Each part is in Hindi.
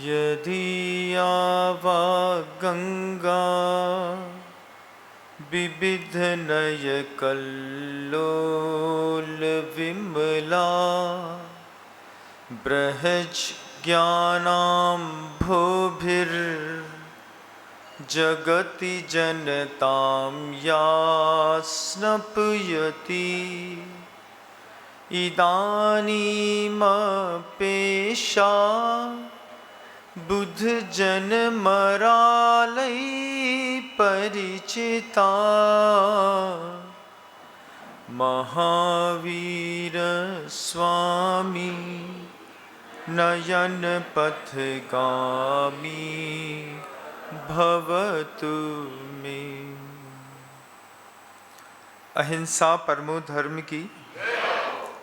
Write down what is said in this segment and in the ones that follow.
यदीयावा गंगा विविध नय कल्लोल विमला बृहज ज्ञानाम्भोभिर जगति जनतां या स्नपयति इदानीमपेशा बुद्ध जन मरालय परिचिता महावीर स्वामी नयन पथगामी भवतु मे। अहिंसा परमो धर्म की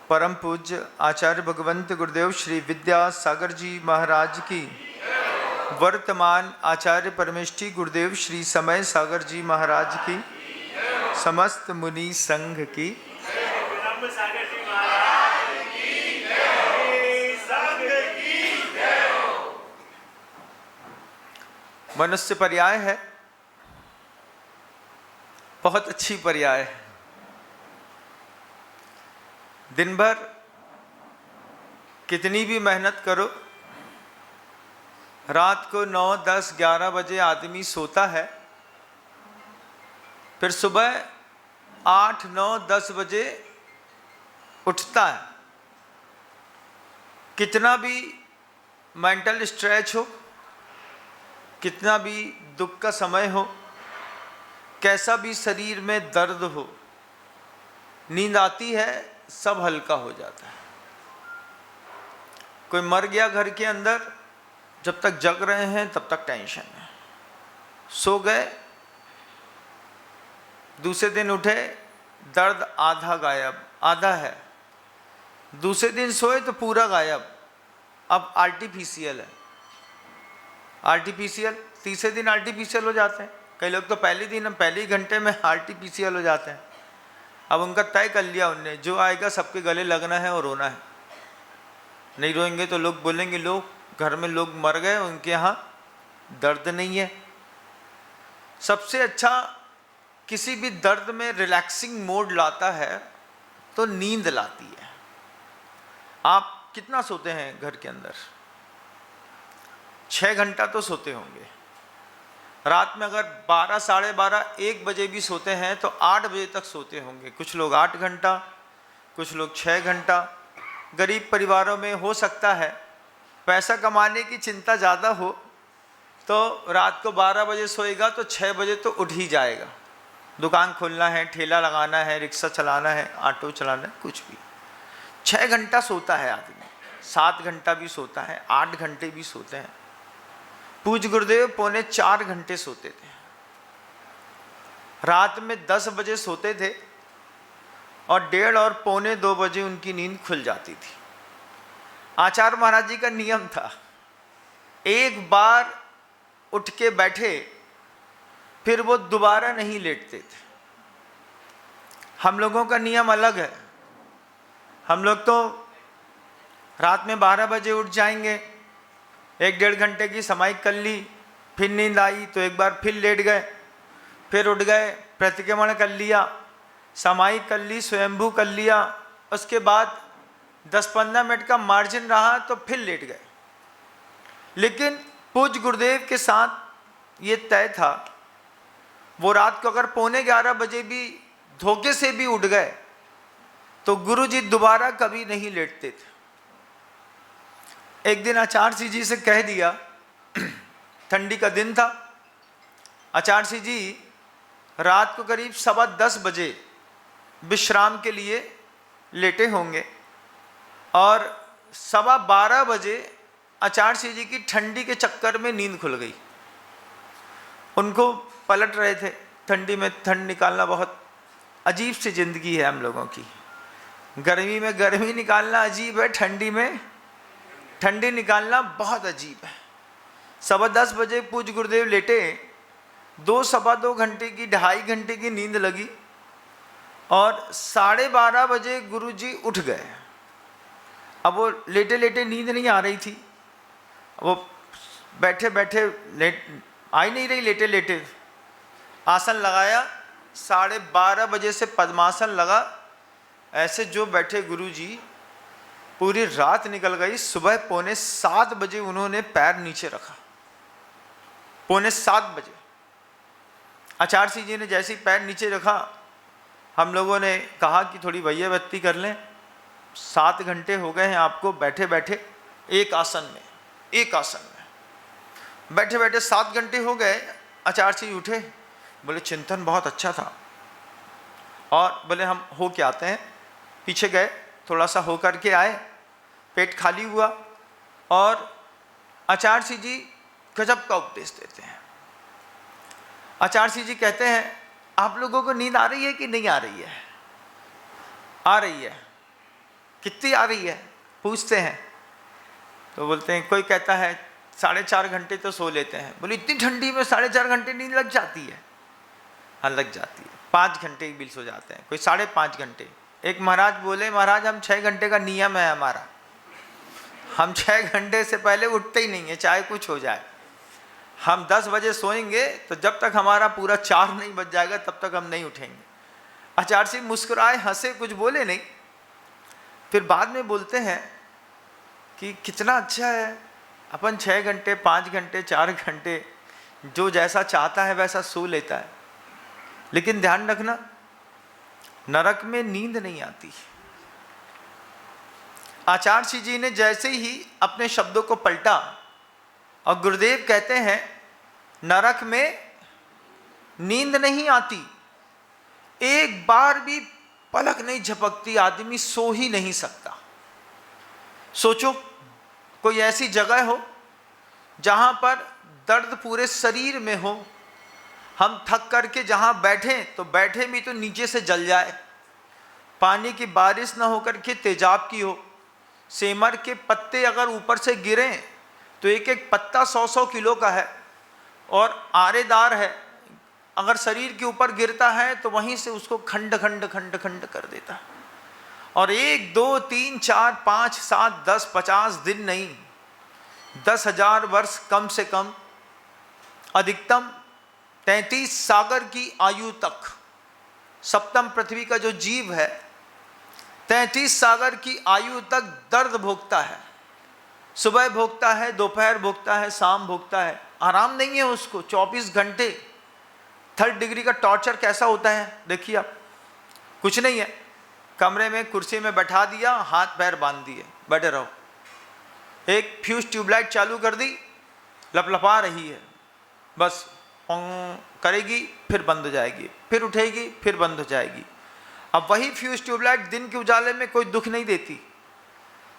परम पूज्य आचार्य भगवंत गुरुदेव श्री विद्यासागर जी महाराज की, वर्तमान आचार्य परमेष्ठी गुरुदेव श्री समय सागर जी महाराज की, समस्त मुनि संघ की, मनुष्य पर्याय है, बहुत अच्छी पर्याय है। दिन भर कितनी भी मेहनत करो, रात को 9, 10, 11 बजे आदमी सोता है, फिर सुबह 8, 9, 10 बजे उठता है। कितना भी मेंटल स्ट्रेच हो, कितना भी दुख का समय हो, कैसा भी शरीर में दर्द हो, नींद आती है, सब हल्का हो जाता है। कोई मर गया घर के अंदर, जब तक जग रहे हैं तब तक टेंशन है। सो गए, दूसरे दिन उठे, दर्द आधा गायब, आधा है। दूसरे दिन सोए तो पूरा गायब। अब आर्टिफिशियल है, आर्टिफिशियल। तीसरे दिन आर्टिफिशियल हो जाते हैं। कई लोग तो पहले दिन, पहले ही घंटे में आर्टिफिशियल हो जाते हैं। अब उनका तय कर लिया उनने, जो आएगा सबके गले लगना है और रोना है। नहीं रोएंगे तो लोग बोलेंगे, लोग घर में लोग मर गए, उनके यहाँ दर्द नहीं है। सबसे अच्छा किसी भी दर्द में रिलैक्सिंग मोड लाता है तो नींद लाती है। आप कितना सोते हैं घर के अंदर? 6 घंटा तो सोते होंगे। रात में अगर 12, साढ़े 12, 1 बजे भी सोते हैं तो 8 बजे तक सोते होंगे। कुछ लोग 8 घंटा, कुछ लोग 6 घंटा। गरीब परिवारों में हो सकता है पैसा कमाने की चिंता ज़्यादा हो तो रात को 12 बजे सोएगा तो 6 बजे तो उठ ही जाएगा। दुकान खोलना है, ठेला लगाना है, रिक्शा चलाना है, ऑटो चलाना है, कुछ भी। 6 घंटा सोता है आदमी, 7 घंटा भी सोता है, 8 घंटे भी सोते हैं। पूज्य गुरुदेव 3.25 घंटे सोते थे। रात में 10 बजे सोते थे और 1:30 और 1:45 बजे उनकी नींद खुल जाती थी। आचार्य महाराज जी का नियम था, एक बार उठ के बैठे फिर वो दोबारा नहीं लेटते थे। हम लोगों का नियम अलग है। हम लोग तो रात में 12 बजे उठ जाएंगे, 1-1.5 घंटे की समाई कर ली, फिर नींद आई तो एक बार फिर लेट गए, फिर उठ गए, प्रतिक्रमण कर लिया, समाई कर ली, स्वयंभू कर लिया, उसके बाद 10-15 मिनट का मार्जिन रहा तो फिर लेट गए। लेकिन पूज्य गुरुदेव के साथ ये तय था, वो रात को अगर 11:15 बजे भी धोखे से भी उठ गए तो गुरु जी दोबारा कभी नहीं लेटते थे। एक दिन आचार्य जी से कह दिया, ठंडी का दिन था, आचार्य जी रात को करीब 10:15 बजे विश्राम के लिए लेटे होंगे और 12:15 बजे आचार्य जी की ठंडी के चक्कर में नींद खुल गई। उनको पलट रहे थे, ठंडी में ठंड निकालना बहुत अजीब सी जिंदगी है हम लोगों की। गर्मी में गर्मी निकालना अजीब है, ठंडी में ठंडी निकालना बहुत अजीब है। 10:15 बजे पूज्य गुरुदेव लेटे, 2 सवा 2 घंटे की, 2.5 घंटे की नींद लगी और 12:30 बजे गुरुजी उठ गए। अब वो लेटे लेटे, नींद नहीं आ रही थी, वो बैठे बैठे आ ही नहीं रही, लेटे लेटे आसन लगाया। 12:30 बजे से पद्मासन लगा, ऐसे जो बैठे गुरुजी, पूरी रात निकल गई। सुबह 6:45 बजे उन्होंने पैर नीचे रखा। 6:45 बजे आचार्य सिंह जी ने जैसे ही पैर नीचे रखा, हम लोगों ने कहा कि थोड़ी भैया बत्ती कर लें, 7 घंटे हो गए हैं आपको बैठे बैठे एक आसन में बैठे बैठे 7 घंटे हो गए। आचार्य सिंह उठे, बोले चिंतन बहुत अच्छा था, और बोले हम हो के आते हैं। पीछे गए, थोड़ा सा हो करके आए, पेट खाली हुआ, और आचार्य सिंह जी गजब का उपदेश देते हैं। आचार्य सिंह जी कहते हैं, आप लोगों को नींद आ रही है कि नहीं आ रही है? आ रही है। कितनी आ रही है पूछते हैं, तो बोलते हैं, कोई कहता है 4.5 घंटे तो सो लेते हैं। बोले इतनी ठंडी में 4.5 घंटे नींद लग जाती है? हाँ लग जाती है। 5 घंटे भी सो जाते हैं, कोई 5.5 घंटे। एक महाराज बोले, महाराज हम 6 घंटे का नियम है हमारा, हम 6 घंटे से पहले उठते ही नहीं है, चाहे कुछ हो जाए। हम 10 बजे सोएंगे तो जब तक हमारा पूरा 4 नहीं बज जाएगा तब तक हम नहीं उठेंगे। आचार्य सिंह मुस्कुराए, हंसे, कुछ बोले नहीं। फिर बाद में बोलते हैं कि कितना अच्छा है, अपन 6 घंटे, 5 घंटे, 4 घंटे, जो जैसा चाहता है वैसा सो लेता है। लेकिन ध्यान रखना, नरक में नींद नहीं आती। आचार्य सिंह जी ने जैसे ही अपने शब्दों को पलटा, और गुरुदेव कहते हैं नरक में नींद नहीं आती, एक बार भी पलक नहीं झपकती, आदमी सो ही नहीं सकता। सोचो कोई ऐसी जगह हो जहां पर दर्द पूरे शरीर में हो, हम थक करके जहां बैठे तो बैठे भी तो नीचे से जल जाए, पानी की बारिश ना होकर के तेजाब की हो, सेमर के पत्ते अगर ऊपर से गिरें तो एक एक पत्ता 100-100 किलो का है और आरेदार है, अगर शरीर के ऊपर गिरता है तो वहीं से उसको खंड खंड खंड खंड कर देता है। और 1, 2, 3, 4, 5, 7, 10, 50 दिन नहीं, 10,000 वर्ष कम से कम, अधिकतम 33 सागर की आयु तक सप्तम पृथ्वी का जो जीव है 33 सागर की आयु तक दर्द भोगता है। सुबह भोगता है, दोपहर भोगता है, शाम भोगता है, आराम नहीं है उसको। 24 घंटे 3rd डिग्री का टॉर्चर कैसा होता है देखिए आप। कुछ नहीं है, कमरे में कुर्सी में बैठा दिया, हाथ पैर बांध दिए, बैठे रहो। एक फ्यूज ट्यूबलाइट चालू कर दी, लपलपा रही है, बस करेगी, फिर बंद हो जाएगी, फिर उठेगी, फिर बंद हो जाएगी। अब वही फ्यूज ट्यूबलाइट दिन के उजाले में कोई दुख नहीं देती।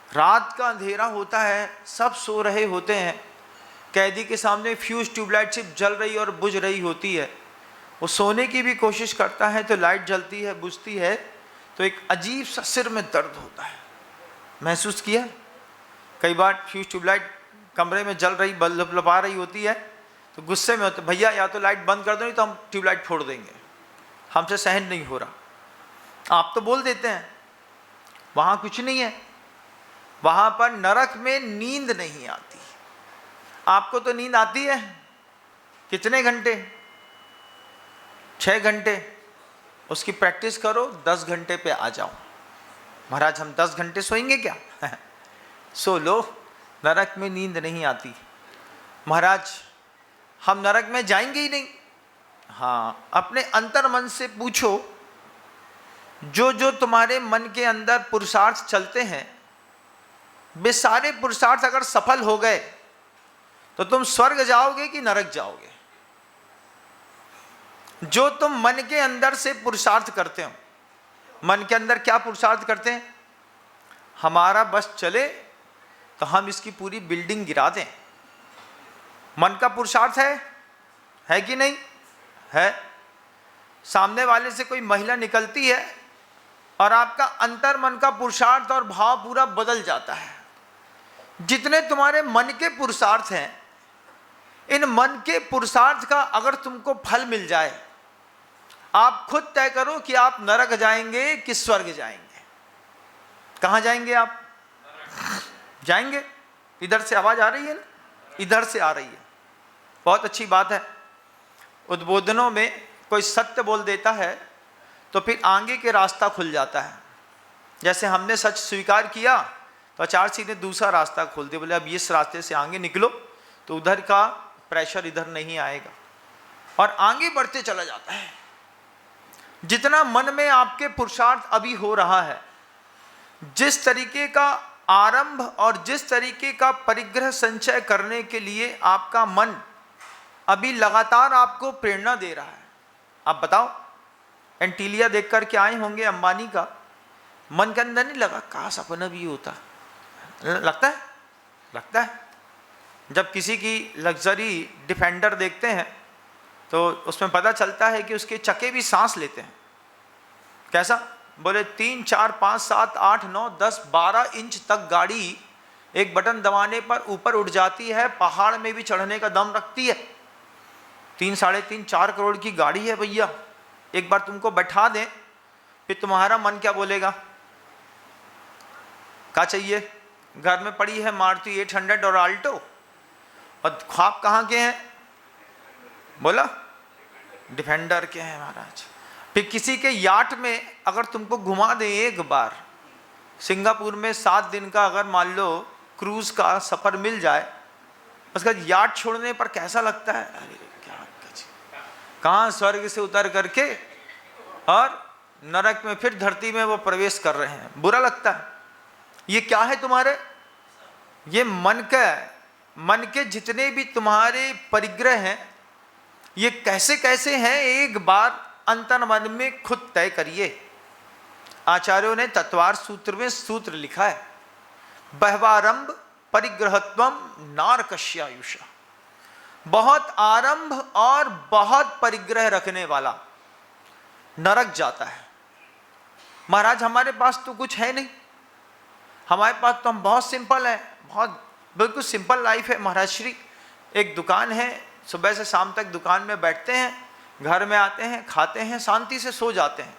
रात का अंधेरा होता है, सब सो रहे होते हैं, कैदी के सामने फ्यूज ट्यूबलाइट सिर्फ जल रही और बुझ रही होती है। वो सोने की भी कोशिश करता है तो लाइट जलती है, बुझती है, तो एक अजीब सा सिर में दर्द होता है। महसूस किया? कई बार फ्यूज ट्यूबलाइट कमरे में जल रही, लपलपा रही होती है, तो गुस्से में होते, भैया या तो लाइट बंद कर दो नहीं तो हम ट्यूबलाइट फोड़ देंगे, हमसे सहन नहीं हो रहा। आप तो बोल देते हैं, वहाँ कुछ नहीं है, वहाँ पर नरक में नींद नहीं आती। आपको तो नींद आती है, कितने घंटे? 6 घंटे। उसकी प्रैक्टिस करो, 10 घंटे पे आ जाओ। महाराज हम 10 घंटे सोएंगे क्या? सो लो, नरक में नींद नहीं आती। महाराज हम नरक में जाएंगे ही नहीं। हाँ, अपने अंतर मन से पूछो, जो जो तुम्हारे मन के अंदर पुरुषार्थ चलते हैं, वे सारे पुरुषार्थ अगर सफल हो गए तो तुम स्वर्ग जाओगे कि नरक जाओगे? जो तुम मन के अंदर से पुरुषार्थ करते हो, मन के अंदर क्या पुरुषार्थ करते हैं? हमारा बस चले तो हम इसकी पूरी बिल्डिंग गिरा दें। मन का पुरुषार्थ है कि नहीं है? सामने वाले से कोई महिला निकलती है और आपका अंतर मन का पुरुषार्थ और भाव पूरा बदल जाता है। जितने तुम्हारे मन के पुरुषार्थ हैं, इन मन के पुरुषार्थ का अगर तुमको फल मिल जाए, आप खुद तय करो कि आप नरक जाएंगे कि स्वर्ग जाएंगे। कहां जाएंगे आप? जाएंगे। इधर से आवाज आ रही है ना, इधर से आ रही है, बहुत अच्छी बात है। उद्बोधनों में कोई सत्य बोल देता है तो फिर आगे के रास्ता खुल जाता है। जैसे हमने सच स्वीकार किया तो आचार्य ने दूसरा रास्ता खोल दिया, बोले अब इस रास्ते से आगे निकलो तो उधर का प्रेशर इधर नहीं आएगा, और आगे बढ़ते चला जाता है। जितना मन में आपके पुरुषार्थ अभी हो रहा है, जिस तरीके का आरंभ और जिस तरीके का परिग्रह संचय करने के लिए आपका मन अभी लगातार आपको प्रेरणा दे रहा है। आप बताओ, एंटीलिया देख कर के आए होंगे अंबानी का, मन के अंदर नहीं लगा काश अपना भी होता? लगता है, लगता है। जब किसी की लग्जरी डिफेंडर देखते हैं तो उसमें पता चलता है कि उसके चक्के भी सांस लेते हैं। कैसा? बोले 3, 4, 5, 7, 8, 9, 10, 12 इंच तक गाड़ी एक बटन दबाने पर ऊपर उठ जाती है, पहाड़ में भी चढ़ने का दम रखती है। 3, 3.5, 4 करोड़ की गाड़ी है भैया, एक बार तुमको बैठा दें फिर तुम्हारा मन क्या बोलेगा? क्या चाहिए? घर में पड़ी है मारुति 800 और आल्टो, और ख्वाब कहाँ के हैं? बोला डिफेंडर के हैं महाराज। फिर किसी के याट में अगर तुमको घुमा दें एक बार, सिंगापुर में 7 दिन का अगर मान लो क्रूज का सफर मिल जाए, उसका याट छोड़ने पर कैसा लगता है? अरे क्या कहाँ स्वर्ग से उतर करके और नरक में फिर धरती में वो प्रवेश कर रहे हैं, बुरा लगता है। ये क्या है तुम्हारे? ये मन के जितने भी तुम्हारे परिग्रह हैं, ये कैसे कैसे हैं, एक बार अंतर मन में खुद तय करिए। आचार्यों ने तत्वार सूत्र में सूत्र लिखा है, बहवारंभ परिग्रहत्वम नारकस्यायुषा। बहुत आरंभ और बहुत परिग्रह रखने वाला नरक जाता है। महाराज हमारे पास तो कुछ है नहीं, हमारे पास तो हम बहुत सिंपल है, बहुत बिल्कुल सिंपल लाइफ है महाराज श्री। एक दुकान है, सुबह से शाम तक दुकान में बैठते हैं, घर में आते हैं, खाते हैं, शांति से सो जाते हैं।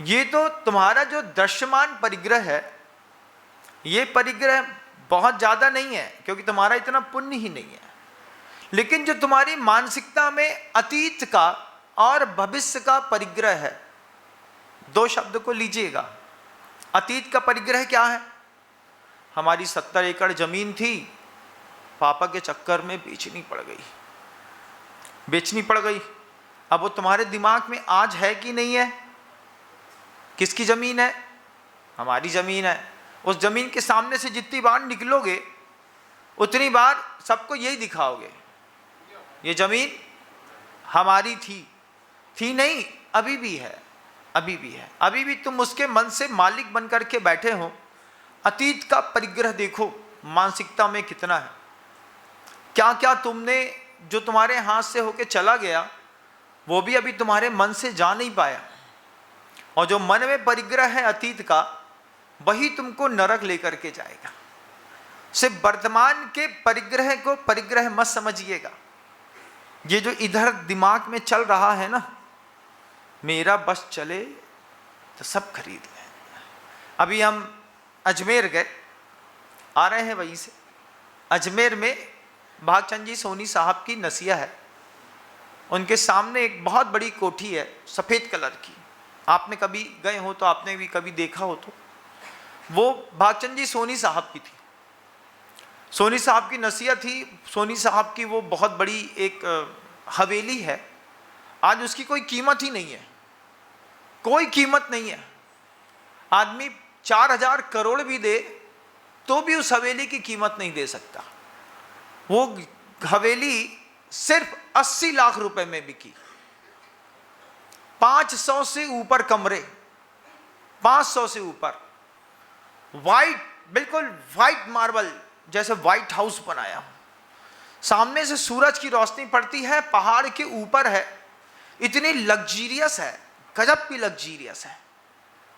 ये तो तुम्हारा जो दृश्यमान परिग्रह है, ये परिग्रह बहुत ज़्यादा नहीं है क्योंकि तुम्हारा इतना पुण्य ही नहीं है। लेकिन जो तुम्हारी मानसिकता में अतीत का और भविष्य का परिग्रह है, 2 शब्द को लीजिएगा। अतीत का परिग्रह क्या है? हमारी 70 एकड़ जमीन थी, पापा के चक्कर में बेचनी पड़ गई। अब वो तुम्हारे दिमाग में आज है कि नहीं है? किसकी जमीन है? हमारी जमीन है। उस जमीन के सामने से जितनी बार निकलोगे उतनी बार सबको यही दिखाओगे, ये जमीन हमारी थी नहीं, अभी भी है। अभी भी तुम उसके मन से मालिक बन करके बैठे हो। अतीत का परिग्रह देखो मानसिकता में कितना है। क्या क्या तुमने, जो तुम्हारे हाथ से होके चला गया, वो भी अभी तुम्हारे मन से जा नहीं पाया। और जो मन में परिग्रह है अतीत का, वही तुमको नरक लेकर के जाएगा। सिर्फ वर्तमान के परिग्रह को परिग्रह मत समझिएगा। ये जो इधर दिमाग में चल रहा है ना, मेरा बस चले तो सब खरीद लें। अभी हम अजमेर गए, आ रहे हैं वहीं से। अजमेर में भागचंद जी सोनी साहब की नसीहत है। उनके सामने एक बहुत बड़ी कोठी है सफ़ेद कलर की। आपने कभी गए हो तो आपने भी कभी देखा हो तो, वो भागचंद जी सोनी साहब की थी। सोनी साहब की नसीहत थी। सोनी साहब की वो बहुत बड़ी एक हवेली है। आज उसकी कोई कीमत ही नहीं है, कोई कीमत नहीं है। आदमी 4000 करोड़ भी दे तो भी उस हवेली की कीमत नहीं दे सकता। वो हवेली सिर्फ 80 लाख रुपए में बिकी। 500 से ऊपर कमरे, 500 से ऊपर, वाइट, बिल्कुल वाइट मार्बल जैसे व्हाइट हाउस बनाया हो। सामने से सूरज की रोशनी पड़ती है, पहाड़ के ऊपर है। इतनी लग्जीरियस है, गजब की लग्जीरियस है।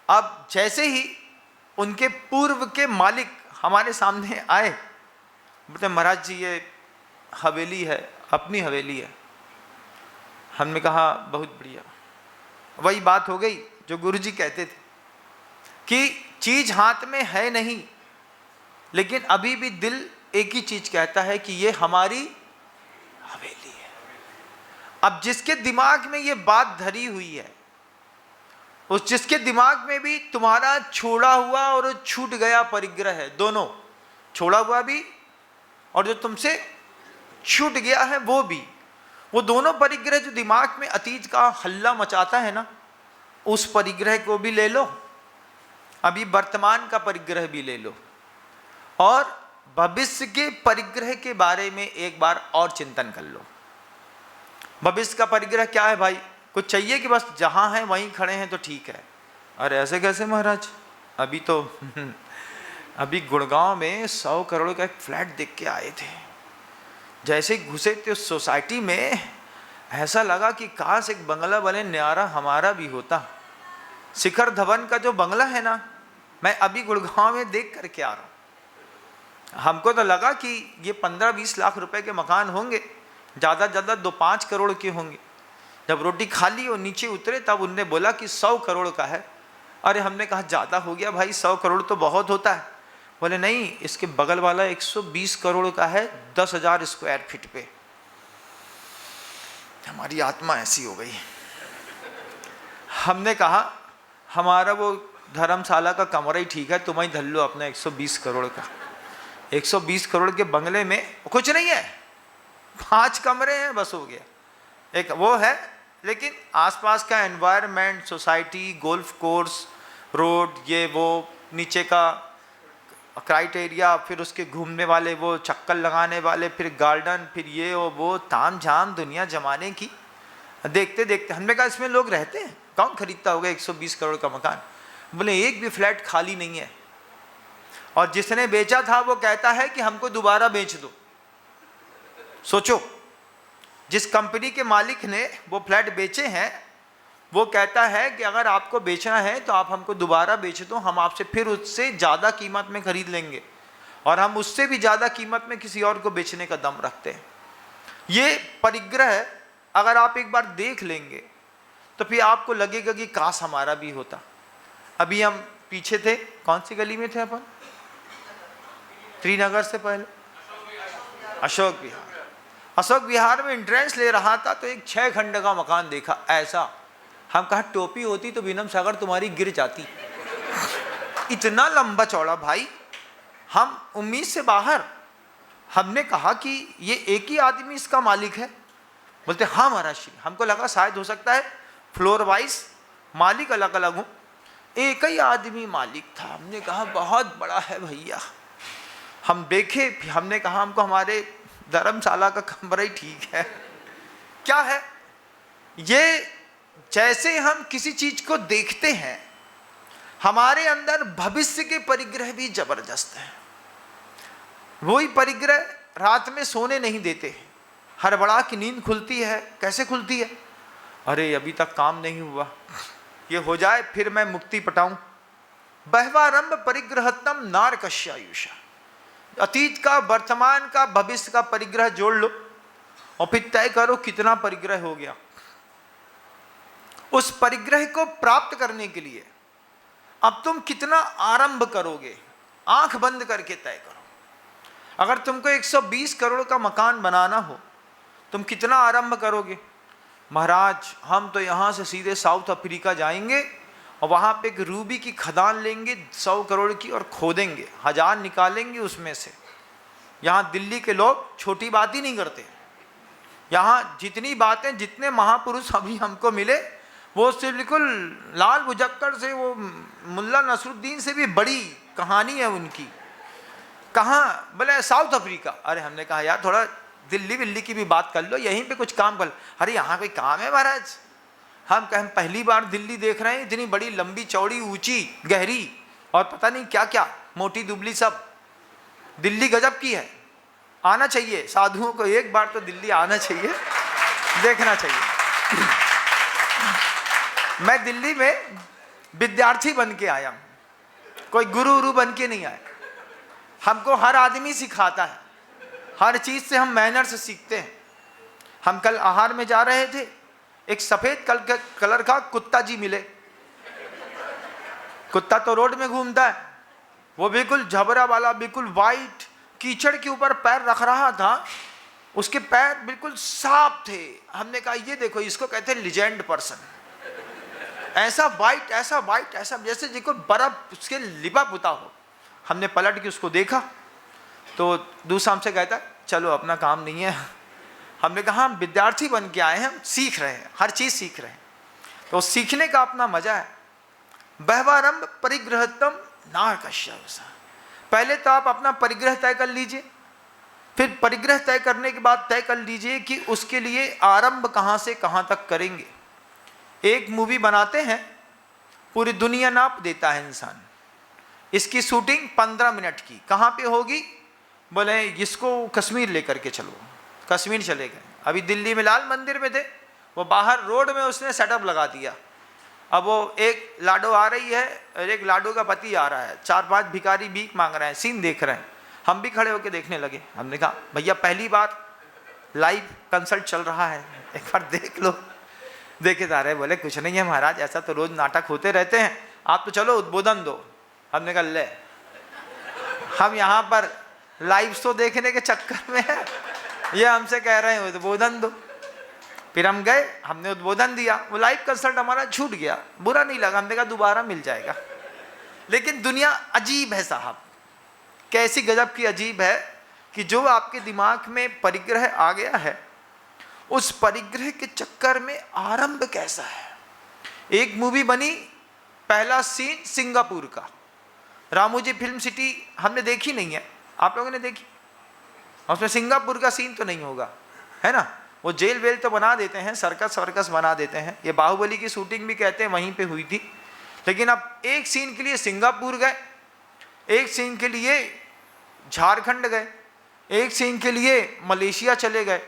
अब जैसे ही उनके पूर्व के मालिक हमारे सामने आए, बोलते महाराज जी ये हवेली है, अपनी हवेली है। हमने कहा बहुत बढ़िया। वही बात हो गई जो गुरुजी कहते थे कि चीज हाथ में है नहीं, लेकिन अभी भी दिल एक ही चीज कहता है कि ये हमारी हवेली है। अब जिसके दिमाग में ये बात धरी हुई है, उस जिसके दिमाग में भी तुम्हारा छोड़ा हुआ और छूट गया परिग्रह है, दोनों, छोड़ा हुआ भी और जो तुमसे छूट गया है वो भी, वो दोनों परिग्रह जो दिमाग में अतीत का हल्ला मचाता है ना, उस परिग्रह को भी ले लो, अभी वर्तमान का परिग्रह भी ले लो, और भविष्य के परिग्रह के बारे में एक बार और चिंतन कर लो। भविष्य का परिग्रह क्या है भाई? कुछ चाहिए कि बस जहां हैं वहीं खड़े हैं तो ठीक है? अरे ऐसे कैसे महाराज, अभी तो अभी गुड़गांव में 100 करोड़ का एक फ्लैट देख के आए थे। जैसे घुसे थे उस सोसाइटी में, ऐसा लगा कि काश एक बंगला बने न्यारा हमारा भी होता। शिखर धवन का जो बंगला है ना, मैं अभी गुड़गांव में देख करके आ रहा हूँ। हमको तो लगा कि ये 15-20 लाख रुपए के मकान होंगे, ज़्यादा ज़्यादा 2-5 करोड़ के होंगे। जब रोटी खा ली और नीचे उतरे तब उनने बोला कि 100 करोड़ का है। अरे हमने कहा ज़्यादा हो गया भाई, 100 करोड़ तो बहुत होता है। बोले नहीं, इसके बगल वाला 120 करोड़ का है, 10,000 स्क्वायर फीट पे। हमारी आत्मा ऐसी हो गई। हमने कहा हमारा वो धर्मशाला का कमरा ही ठीक है, तुम ही धर लो अपना 120 करोड़ का। 120 करोड़ के बंगले में कुछ नहीं है, 5 कमरे हैं, बस हो गया। एक वो है, लेकिन आसपास का environment, society, golf course, road, ये वो, नीचे का क्राइटेरिया, फिर उसके घूमने वाले वो चक्कर लगाने वाले, फिर गार्डन, फिर ये वो ताम झाम दुनिया जमाने की। देखते देखते हमने कहा इसमें लोग रहते हैं, कौन खरीदता होगा 120 करोड़ का मकान? बोले एक भी फ्लैट खाली नहीं है, और जिसने बेचा था वो कहता है कि हमको दोबारा बेच दो। सोचो, जिस कंपनी के मालिक ने वो फ्लैट बेचे हैं, वो कहता है कि अगर आपको बेचना है तो आप हमको दोबारा बेच दो, हम आपसे फिर उससे ज़्यादा कीमत में खरीद लेंगे, और हम उससे भी ज़्यादा कीमत में किसी और को बेचने का दम रखते हैं। ये परिग्रह अगर आप एक बार देख लेंगे तो फिर आपको लगेगा कि काश हमारा भी होता। अभी हम पीछे थे, कौन सी गली में थे अपन? त्रिनगर से पहले अशोक विहार। अशोक विहार में एंट्रेंस ले रहा था तो एक 6 खंड का मकान देखा ऐसा। हम कहा टोपी होती तो विनम सागर तुम्हारी गिर जाती। इतना लंबा चौड़ा भाई, हम उम्मीद से बाहर। हमने कहा कि ये एक ही आदमी इसका मालिक है? बोलते हाँ महाराज श्री। हमको लगा शायद हो सकता है फ्लोर वाइज मालिक अलग अलग हो, एक ही आदमी मालिक था। हमने कहा बहुत बड़ा है भैया। हम देखे, हमने कहा हमको हमारे धर्मशाला का कमरा ही ठीक है। क्या है ये? जैसे हम किसी चीज को देखते हैं, हमारे अंदर भविष्य के परिग्रह भी जबरदस्त है। वही परिग्रह रात में सोने नहीं देते। हड़बड़ा की नींद खुलती है। कैसे खुलती है? अरे अभी तक काम नहीं हुआ, ये हो जाए फिर मैं मुक्ति पटाऊं। बहवारंभ परिग्रहतम नारकश्यायुषा। अतीत का, वर्तमान का, भविष्य का परिग्रह जोड़ लो और फिर तय करो कितना परिग्रह हो गया। उस परिग्रह को प्राप्त करने के लिए अब तुम कितना आरंभ करोगे, आंख बंद करके तय करो। अगर तुमको 120 करोड़ का मकान बनाना हो, तुम कितना आरंभ करोगे? महाराज हम तो यहाँ से सीधे साउथ अफ्रीका जाएंगे और वहाँ पे एक रूबी की खदान लेंगे 100 करोड़ की और खोदेंगे, 1000 निकालेंगे उसमें से। यहाँ दिल्ली के लोग छोटी बात ही नहीं करते। यहाँ जितनी बातें, जितने महापुरुष अभी हमको मिले, वो सिर्फ बिल्कुल लाल मुजक्कर से, वो मुल्ला नसरुद्दीन से भी बड़ी कहानी है उनकी। कहाँ? बोले साउथ अफ्रीका। अरे हमने कहा यार थोड़ा दिल्ली विल्ली की भी बात कर लो, यहीं पे कुछ काम कर लो। अरे यहाँ कोई काम है महाराज? हम कहें पहली बार दिल्ली देख रहे हैं, इतनी बड़ी लंबी चौड़ी ऊंची गहरी और पता नहीं क्या क्या, मोटी दुबली, सब दिल्ली गजब की है। आना चाहिए साधुओं को, एक बार तो दिल्ली आना चाहिए, देखना चाहिए। मैं दिल्ली में विद्यार्थी बन के आया हूँ, कोई गुरु उरु बन के नहीं आया। हमको हर आदमी सिखाता है, हर चीज़ से हम मैनर से सीखते हैं। हम कल आहार में जा रहे थे, एक सफेद कलर का कुत्ता जी मिले। कुत्ता तो रोड में घूमता है, वो बिल्कुल झबरा वाला, बिल्कुल वाइट, कीचड़ के ऊपर पैर रख रहा था, उसके पैर बिल्कुल साफ थे। हमने कहा ये देखो, इसको कहते हैं लीजेंड पर्सन। ऐसा वाइट, ऐसा वाइट, ऐसा जैसे देखो बर्फ उसके लिपा पुता हो। हमने पलट के उसको देखा तो दूसरा हमसे कहता चलो अपना काम नहीं है। हमने कहा हम विद्यार्थी बन के आए हैं, हम सीख रहे हैं, हर चीज़ सीख रहे हैं, तो सीखने का अपना मजा है। बहवारंभ परिग्रहतम नारकश्यवसा। पहले तो आप अपना परिग्रह तय कर लीजिए, फिर परिग्रह तय करने के बाद तय कर लीजिए कि उसके लिए आरंभ कहाँ से कहाँ तक करेंगे। एक मूवी बनाते हैं, पूरी दुनिया नाप देता है इंसान, इसकी शूटिंग 15 मिनट की, कहाँ पे होगी? बोले इसको कश्मीर लेकर के चलो। कश्मीर चले गए। अभी दिल्ली में लाल मंदिर में थे, वो बाहर रोड में उसने सेटअप लगा दिया। अब वो एक लाडो आ रही है और एक लाडो का पति आ रहा है, 4-5 भिखारी भीख मांग रहे हैं, सीन देख रहे हैं। हम भी खड़े होकर देखने लगे। हमने कहा भैया पहली बार लाइव कंसर्ट चल रहा है, एक बार देख लो। देखे जा रहे, बोले कुछ नहीं है महाराज, ऐसा तो रोज नाटक होते रहते हैं, आप तो चलो उद्बोधन दो। हमने कहा ले, हम यहाँ पर लाइव शो देखने के चक्कर में है, ये हमसे कह रहे हैं उद्बोधन दो। फिर हम गए, हमने उद्बोधन दिया, वो लाइव कंसर्ट हमारा छूट गया, बुरा नहीं लगा, हमने कहा दोबारा मिल जाएगा। लेकिन दुनिया अजीब है साहब, कैसी गजब की अजीब है कि जो आपके दिमाग में परिग्रह आ गया है, उस परिग्रह के चक्कर में आरंभ कैसा है। एक मूवी बनी, पहला सीन सिंगापुर का, रामोजी फिल्म सिटी हमने देखी नहीं है, आप लोगों ने देखी? उसमें सिंगापुर का सीन तो नहीं होगा, है ना? वो जेल वेल तो बना देते हैं, सर्कस वर्कस बना देते हैं। ये बाहुबली की शूटिंग भी कहते हैं वहीं पे हुई थी। लेकिन अब एक सीन के लिए सिंगापुर गए, एक सीन के लिए झारखंड गए, एक सीन के लिए मलेशिया चले गए,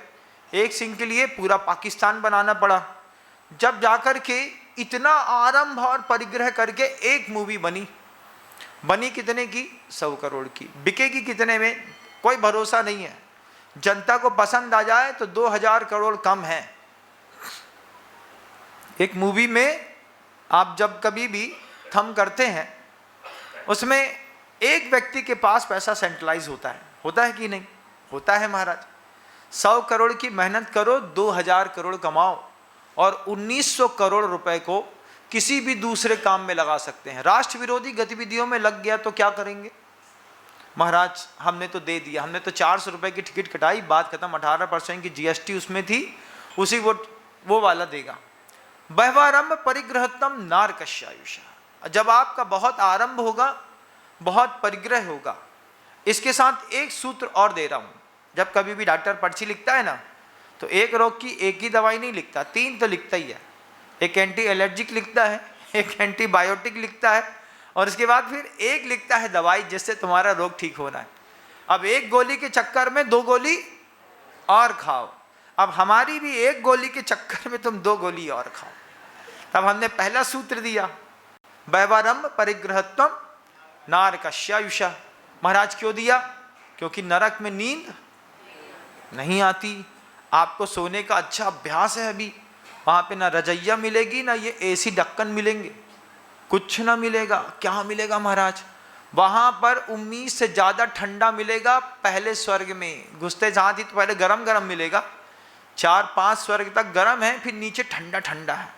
एक सीन के लिए पूरा पाकिस्तान बनाना पड़ा। जब जाकर के इतना आरंभ और परिग्रह करके एक मूवी बनी कितने की? 100 करोड़ की। बिकेगी कितने में? कोई भरोसा नहीं है। जनता को पसंद आ जाए तो 2000 करोड़ कम है। एक मूवी में आप जब कभी भी थम करते हैं, उसमें एक व्यक्ति के पास पैसा सेंट्रलाइज होता है कि नहीं? होता है महाराज। 100 करोड़ की मेहनत करो, 2000 करोड़ कमाओ और 1900 करोड़ रुपए को किसी भी दूसरे काम में लगा सकते हैं। राष्ट्र विरोधी गतिविधियों में लग गया तो क्या करेंगे? महाराज हमने तो दे दिया, हमने तो 400 रुपए की टिकट कटाई, बात खत्म। 18% की जीएसटी उसमें थी, उसी वो वाला देगा। बहवारंभ परिग्रहतम नारकश्यायुषा। जब आपका बहुत आरंभ होगा, बहुत परिग्रह होगा। इसके साथ एक सूत्र और दे रहा हूं। जब कभी भी डॉक्टर पर्ची लिखता है ना, तो एक रोग की एक ही दवाई नहीं लिखता, 3 तो लिखता ही है। एक एंटी एलर्जिक लिखता है, एक एंटीबायोटिक लिखता है, और इसके बाद फिर एक लिखता है दवाई जिससे तुम्हारा रोग ठीक होना है। अब एक गोली के चक्कर में 2 गोली और खाओ। अब हमारी भी एक गोली के चक्कर में तुम 2 गोली और खाओ। तब हमने पहला सूत्र दिया, बहवारंभ परिग्रहत्वम नारकश्यायुषा। महाराज क्यों दिया? क्योंकि नरक में नींद नहीं आती। आपको सोने का अच्छा अभ्यास है, अभी वहाँ पे ना रजैया मिलेगी, ना ये एसी ढक्कन मिलेंगे, कुछ ना मिलेगा। क्या मिलेगा महाराज? वहाँ पर उम्मीद से ज़्यादा ठंडा मिलेगा। पहले स्वर्ग में घुसते साथ ही तो पहले गरम गरम मिलेगा, 4-5 स्वर्ग तक गरम है, फिर नीचे ठंडा ठंडा है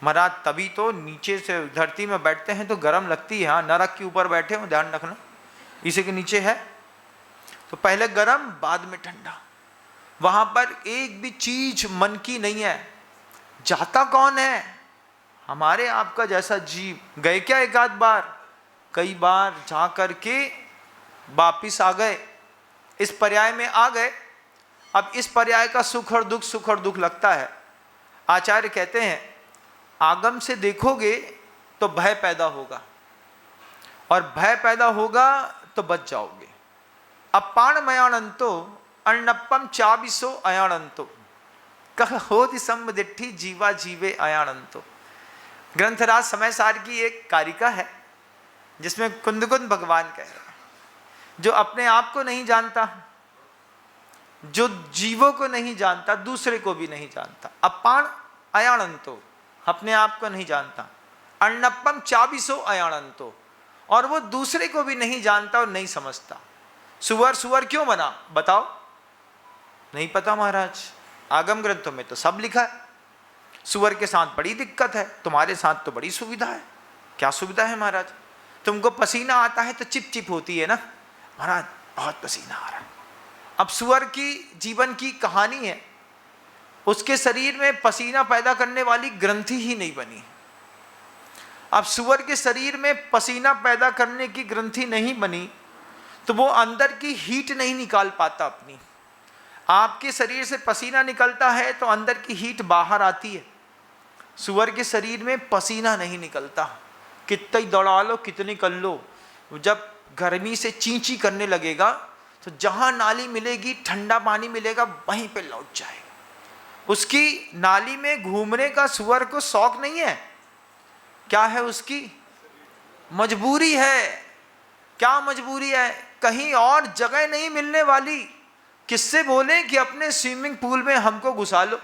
महाराज। तभी तो नीचे से धरती में बैठते हैं तो गरम लगती है। हाँ, नरक के ऊपर बैठे हो, ध्यान रखना, इसी के नीचे है। तो पहले गरम, बाद में ठंडा। वहाँ पर एक भी चीज मन की नहीं है। जाता कौन है? हमारे आपका जैसा जीव। गए क्या एक आध बार? कई बार जा करके वापिस आ गए, इस पर्याय में आ गए। अब इस पर्याय का सुख और दुख लगता है। आचार्य कहते हैं आगम से देखोगे तो भय पैदा होगा, और भय पैदा होगा तो बच जाओगे। अपाण मयानंतो अर्णपम चाबिसो अयानंतो कह होदि सम्मदिट्ठी जीवा जीवे अयानंतो। ग्रंथराज समय सार की एक कारिका है जिसमें कुंदकुंद भगवान कह रहे हैं, जो अपने आप को नहीं जानता, जो जीवों को नहीं जानता, दूसरे को भी नहीं जानता। अपाण अयाणंतो, अपने आप को नहीं जानता। अर्णप्पम चाबिसो अयाणंतो, और वो दूसरे को भी नहीं जानता और नहीं समझता। सुअर सुअर क्यों बना बताओ? नहीं पता महाराज, आगम ग्रंथों में तो सब लिखा है। सुअर के साथ बड़ी दिक्कत है, तुम्हारे साथ तो बड़ी सुविधा है। क्या सुविधा है महाराज? तुमको पसीना आता है तो चिप चिप होती है ना महाराज, बहुत पसीना आ रहा है। अब सुअर की जीवन की कहानी है, उसके शरीर में पसीना पैदा करने वाली ग्रंथि ही नहीं बनी। अब सुअर के शरीर में पसीना पैदा करने की ग्रंथि नहीं बनी तो वो अंदर की हीट नहीं निकाल पाता अपनी। आपके शरीर से पसीना निकलता है तो अंदर की हीट बाहर आती है, सुअर के शरीर में पसीना नहीं निकलता। कितना ही दौड़ा लो, कितनी कर लो, जब गर्मी से चींची करने लगेगा तो जहां नाली मिलेगी, ठंडा पानी मिलेगा, वहीं पे लौट जाएगा। उसकी नाली में घूमने का सुअर को शौक नहीं है। क्या है उसकी? मजबूरी है। क्या मजबूरी है? कहीं और जगह नहीं मिलने वाली। किससे बोले कि अपने स्विमिंग पूल में हमको घुसा लो?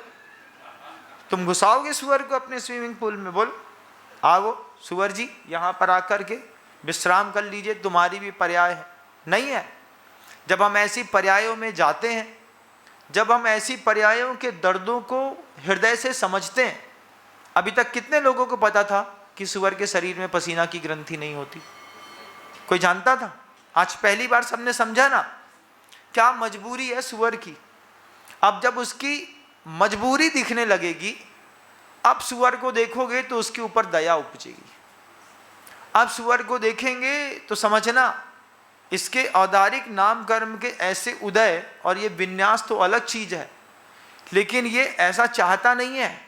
तुम घुसाओगे सुअर को अपने स्विमिंग पूल में? बोल आओ सुअर जी, यहाँ पर आकर के विश्राम कर लीजिए, तुम्हारी भी पर्याय है। नहीं है। जब हम ऐसी पर्यायों में जाते हैं, जब हम ऐसी पर्यायों के दर्दों को हृदय से समझते हैं। अभी तक कितने लोगों को पता था कि सुअर के शरीर में पसीना की ग्रंथि नहीं होती? कोई जानता था? आज पहली बार सबने समझा ना क्या मजबूरी है सुअर की। अब जब उसकी मजबूरी दिखने लगेगी, अब सुअर को देखोगे तो उसके ऊपर दया उपजेगी। अब सुअर को देखेंगे तो समझना इसके औदारिक नाम कर्म के ऐसे उदय और ये विन्यास तो अलग चीज है, लेकिन ये ऐसा चाहता नहीं है,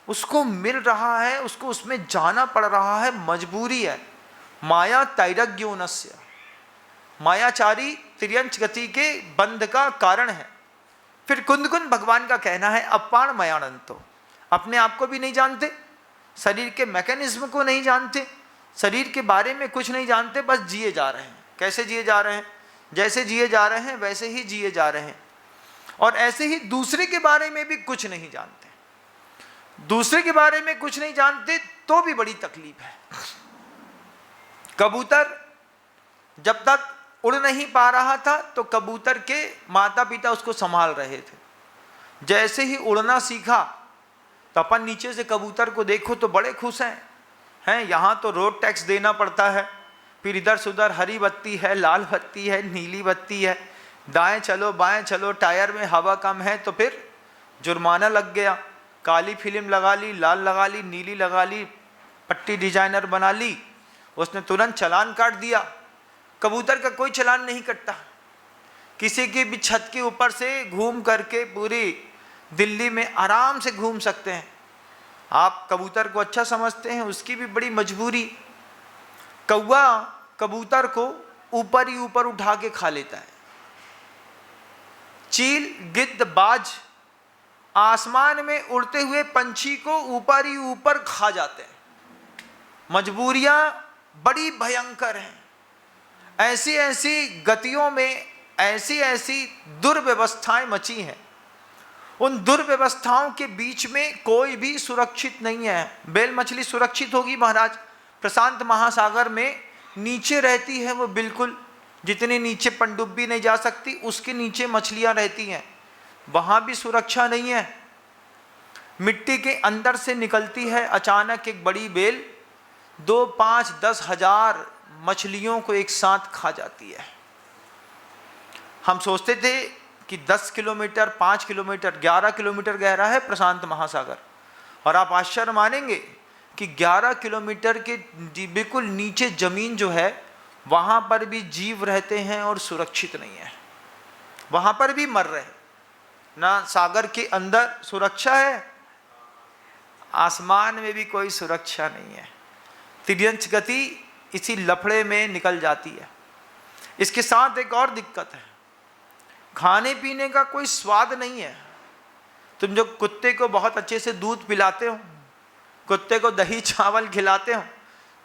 उसको मिल रहा है, उसको उसमें जाना पड़ रहा है, मजबूरी है। माया तैरज्ञोनस्य, मायाचारी तिर्यंच गति के बंध का कारण है। फिर कुंदकुंद भगवान का कहना है अपाण मयानंतो, अपने आप को भी नहीं जानते, शरीर के मैकेनिज्म को नहीं जानते, शरीर के बारे में कुछ नहीं जानते, बस जिए जा रहे हैं। कैसे जिए जा रहे हैं? जैसे जिए जा रहे हैं वैसे ही जिए जा रहे हैं, और ऐसे ही दूसरे के बारे में भी कुछ नहीं जानते। दूसरे के बारे में कुछ नहीं जानते तो भी बड़ी तकलीफ है। कबूतर जब तक उड़ नहीं पा रहा था तो कबूतर के माता पिता उसको संभाल रहे थे। जैसे ही उड़ना सीखा तो अपन नीचे से कबूतर को देखो तो बड़े खुश हैं। यहाँ तो रोड टैक्स देना पड़ता है, फिर इधर से उधर हरी बत्ती है, लाल बत्ती है, नीली बत्ती है, दाएं चलो बाएं चलो, टायर में हवा कम है तो फिर जुर्माना लग गया। काली फिल्म लगा ली, लाल लगा ली, नीली लगा ली, पट्टी डिजाइनर बना ली, उसने तुरंत चालान काट दिया। कबूतर का कोई चालान नहीं कटता। किसी की भी छत के ऊपर से घूम करके पूरी दिल्ली में आराम से घूम सकते हैं। आप कबूतर को अच्छा समझते हैं, उसकी भी बड़ी मजबूरी। कौवा कबूतर को ऊपर ही ऊपर उठा के खा लेता है। चील, गिद्ध, बाज आसमान में उड़ते हुए पंछी को ऊपर ही ऊपर खा जाते हैं। मजबूरियां बड़ी भयंकर हैं। ऐसी ऐसी गतियों में ऐसी ऐसी दुर्व्यवस्थाएं मची हैं। उन दुर्व्यवस्थाओं के बीच में कोई भी सुरक्षित नहीं है। बेल मछली सुरक्षित होगी महाराज? प्रशांत महासागर में नीचे रहती है वो, बिल्कुल जितने नीचे पनडुब्बी नहीं जा सकती उसके नीचे मछलियां रहती हैं, वहां भी सुरक्षा नहीं है। मिट्टी के अंदर से निकलती है अचानक एक बड़ी बेल, 2, 5, 10 हजार मछलियों को एक साथ खा जाती है। हम सोचते थे कि 10 किलोमीटर, 5 किलोमीटर, 11 किलोमीटर गहरा है प्रशांत महासागर, और आप आश्चर्य मानेंगे कि 11 किलोमीटर के बिल्कुल नीचे जमीन जो है वहाँ पर भी जीव रहते हैं और सुरक्षित नहीं है, वहाँ पर भी मर रहे। ना सागर के अंदर सुरक्षा है, आसमान में भी कोई सुरक्षा नहीं है। तिर्यंच गति इसी लफड़े में निकल जाती है। इसके साथ एक और दिक्कत है, खाने पीने का कोई स्वाद नहीं है। तुम जो कुत्ते को बहुत अच्छे से दूध पिलाते हो, कुत्ते को दही चावल खिलाते हो,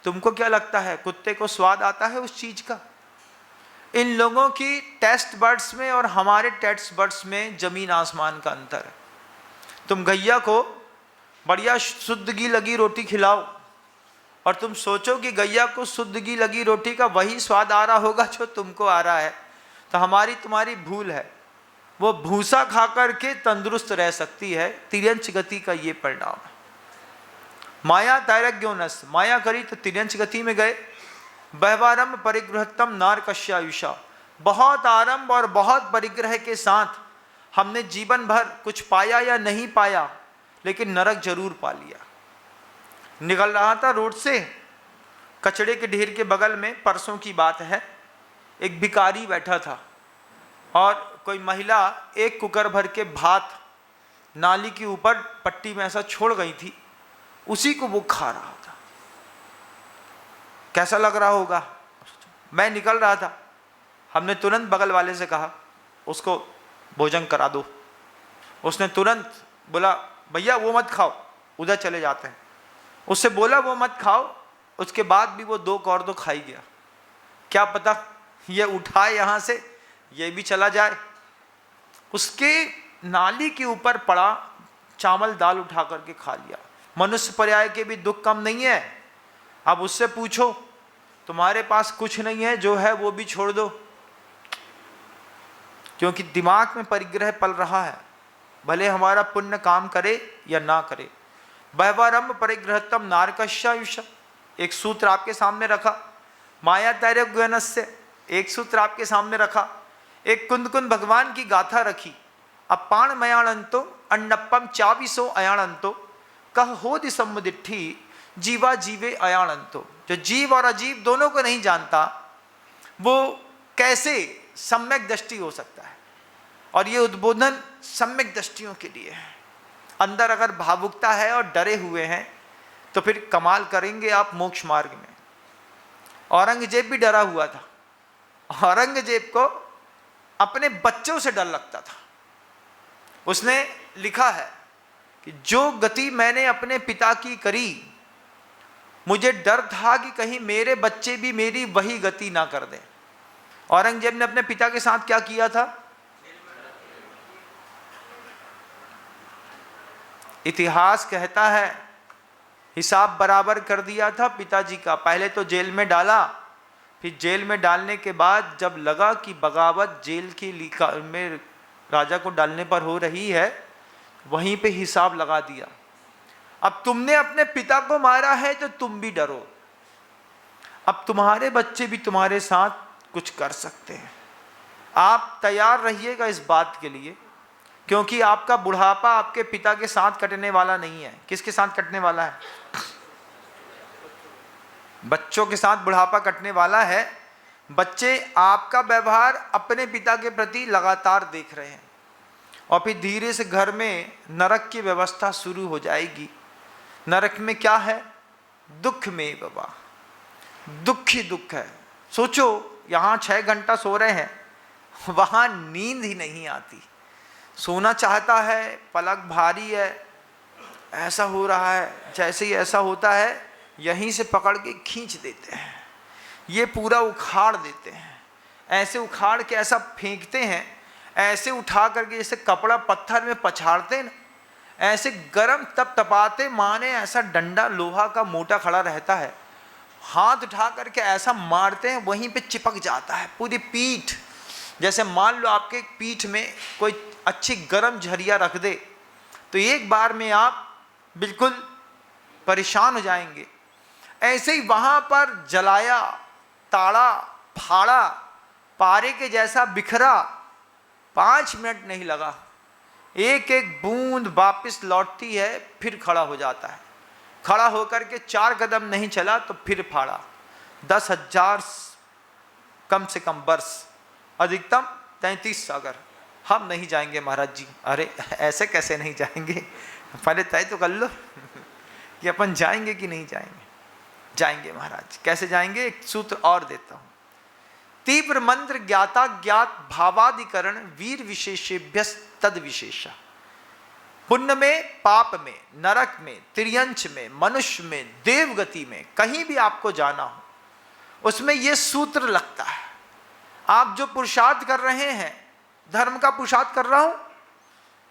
तुमको क्या लगता है कुत्ते को स्वाद आता है उस चीज का? इन लोगों की टेस्ट बर्ड्स में और हमारे टेस्ट बर्ड्स में जमीन आसमान का अंतर है। तुम गैया को बढ़िया शुद्ध घी लगी रोटी खिलाओ और तुम सोचो कि गैया को शुद्ध घी लगी रोटी का वही स्वाद आ रहा होगा जो तुमको आ रहा है, तो हमारी तुम्हारी भूल है। वो भूसा खा करके तंदुरुस्त रह सकती है, तिर्यंच गति का ये परिणाम है। माया तैरज्ञोनस, माया करी तो तिर्यंच गति में गए। बहवारंभ परिगृहतम नारकश्यायुषा, बहुत आरंभ और बहुत परिग्रह के साथ हमने जीवन भर कुछ पाया या नहीं पाया, लेकिन नरक जरूर पा लिया। निकल रहा था रोड से, कचड़े के ढेर के बगल में, परसों की बात है, एक भिखारी बैठा था और कोई महिला एक कुकर भर के भात नाली के ऊपर पट्टी में ऐसा छोड़ गई थी, उसी को वो खा रहा था। कैसा लग रहा होगा। मैं निकल रहा था, हमने तुरंत बगल वाले से कहा उसको भोजन करा दो। उसने तुरंत बोला भैया वो मत खाओ, उधर चले जाते हैं। उससे बोला वो मत खाओ, उसके बाद भी वो 2 कौर तो खा ही गया। क्या पता ये उठाए यहाँ से, ये भी चला जाए। उसके नाली के ऊपर पड़ा चावल दाल उठा करके खा लिया। मनुष्य पर्याय के भी दुख कम नहीं है। अब उससे पूछो तुम्हारे पास कुछ नहीं है, जो है वो भी छोड़ दो, क्योंकि दिमाग में परिग्रह पल रहा है, भले हमारा पुण्य काम करे या ना करे। बहवारंभ परिग्रहतम नारकश्यायुषा, एक सूत्र आपके सामने रखा। माया तैरज्ञोनस्य, एक सूत्र आपके सामने रखा। एक कुंद भगवान की गाथा रखी। अपाण मयाणंतो अन्नपम चाविसो अयाणंतो कह होदि सम्मुदिट्ठी जीवा जीवे अयाणंतो। जो जीव और अजीव दोनों को नहीं जानता वो कैसे सम्यक दृष्टि हो सकता है। और ये उद्बोधन सम्यक दृष्टियों के लिए है। अंदर अगर भावुकता है और डरे हुए हैं तो फिर कमाल करेंगे आप मोक्ष मार्ग में। औरंगजेब भी डरा हुआ था। औरंगजेब को अपने बच्चों से डर लगता था। उसने लिखा है कि जो गति मैंने अपने पिता की करी, मुझे डर था कि कहीं मेरे बच्चे भी मेरी वही गति ना कर दें। औरंगजेब ने अपने पिता के साथ क्या किया था? इतिहास कहता है हिसाब बराबर कर दिया था पिताजी का। पहले तो जेल में डाला, फिर जेल में डालने के बाद जब लगा कि बगावत जेल की में राजा को डालने पर हो रही है, वहीं पे हिसाब लगा दिया। अब तुमने अपने पिता को मारा है तो तुम भी डरो। अब तुम्हारे बच्चे भी तुम्हारे साथ कुछ कर सकते हैं। आप तैयार रहिएगा इस बात के लिए, क्योंकि आपका बुढ़ापा आपके पिता के साथ कटने वाला नहीं है। किसके साथ कटने वाला है? बच्चों के साथ बुढ़ापा कटने वाला है। बच्चे आपका व्यवहार अपने पिता के प्रति लगातार देख रहे हैं और फिर धीरे से घर में नरक की व्यवस्था शुरू हो जाएगी। नरक में क्या है? दुख में बाबा, दुख ही दुख है। सोचो यहाँ 6 घंटा सो रहे हैं, वहाँ नींद ही नहीं आती। सोना चाहता है, पलक भारी है, ऐसा हो रहा है, जैसे ही ऐसा होता है यहीं से पकड़ के खींच देते हैं, ये पूरा उखाड़ देते हैं। ऐसे उखाड़ के ऐसा फेंकते हैं, ऐसे उठा करके जैसे कपड़ा पत्थर में पछाड़ते हैं, ऐसे गरम तप तपाते माने ऐसा डंडा लोहा का मोटा खड़ा रहता है, हाथ उठा करके ऐसा मारते हैं, वहीं पे चिपक जाता है पूरी पीठ। जैसे मान लो आपके पीठ में कोई अच्छी गरम झरिया रख दे तो एक बार में आप बिल्कुल परेशान हो जाएंगे। ऐसे ही वहाँ पर जलाया, ताड़ा, फाड़ा, पारे के जैसा बिखरा। 5 मिनट नहीं लगा, एक एक बूंद वापस लौटती है, फिर खड़ा हो जाता है। खड़ा होकर के 4 कदम नहीं चला तो फिर फाड़ा। 10,000 कम से कम वर्ष, अधिकतम 33 सागर। हम नहीं जाएंगे महाराज जी। अरे ऐसे कैसे नहीं जाएंगे? पहले तय तो कर लो कि अपन जाएंगे कि नहीं जाएंगे। जाएंगे महाराज। कैसे जाएंगे? एक सूत्र और देता हूं। तीव्र मंत्र ज्ञाता ज्ञात भावाधिकरण वीर विशेषेभ्य तद विशेषा। पुण्य में, पाप में, नरक में, तिर्यंच में, मनुष्य में, देवगति में, कहीं भी आपको जाना हो, उसमें यह सूत्र लगता है। आप जो पुरुषार्थ कर रहे हैं, धर्म का पुरुषार्थ कर रहा हूं,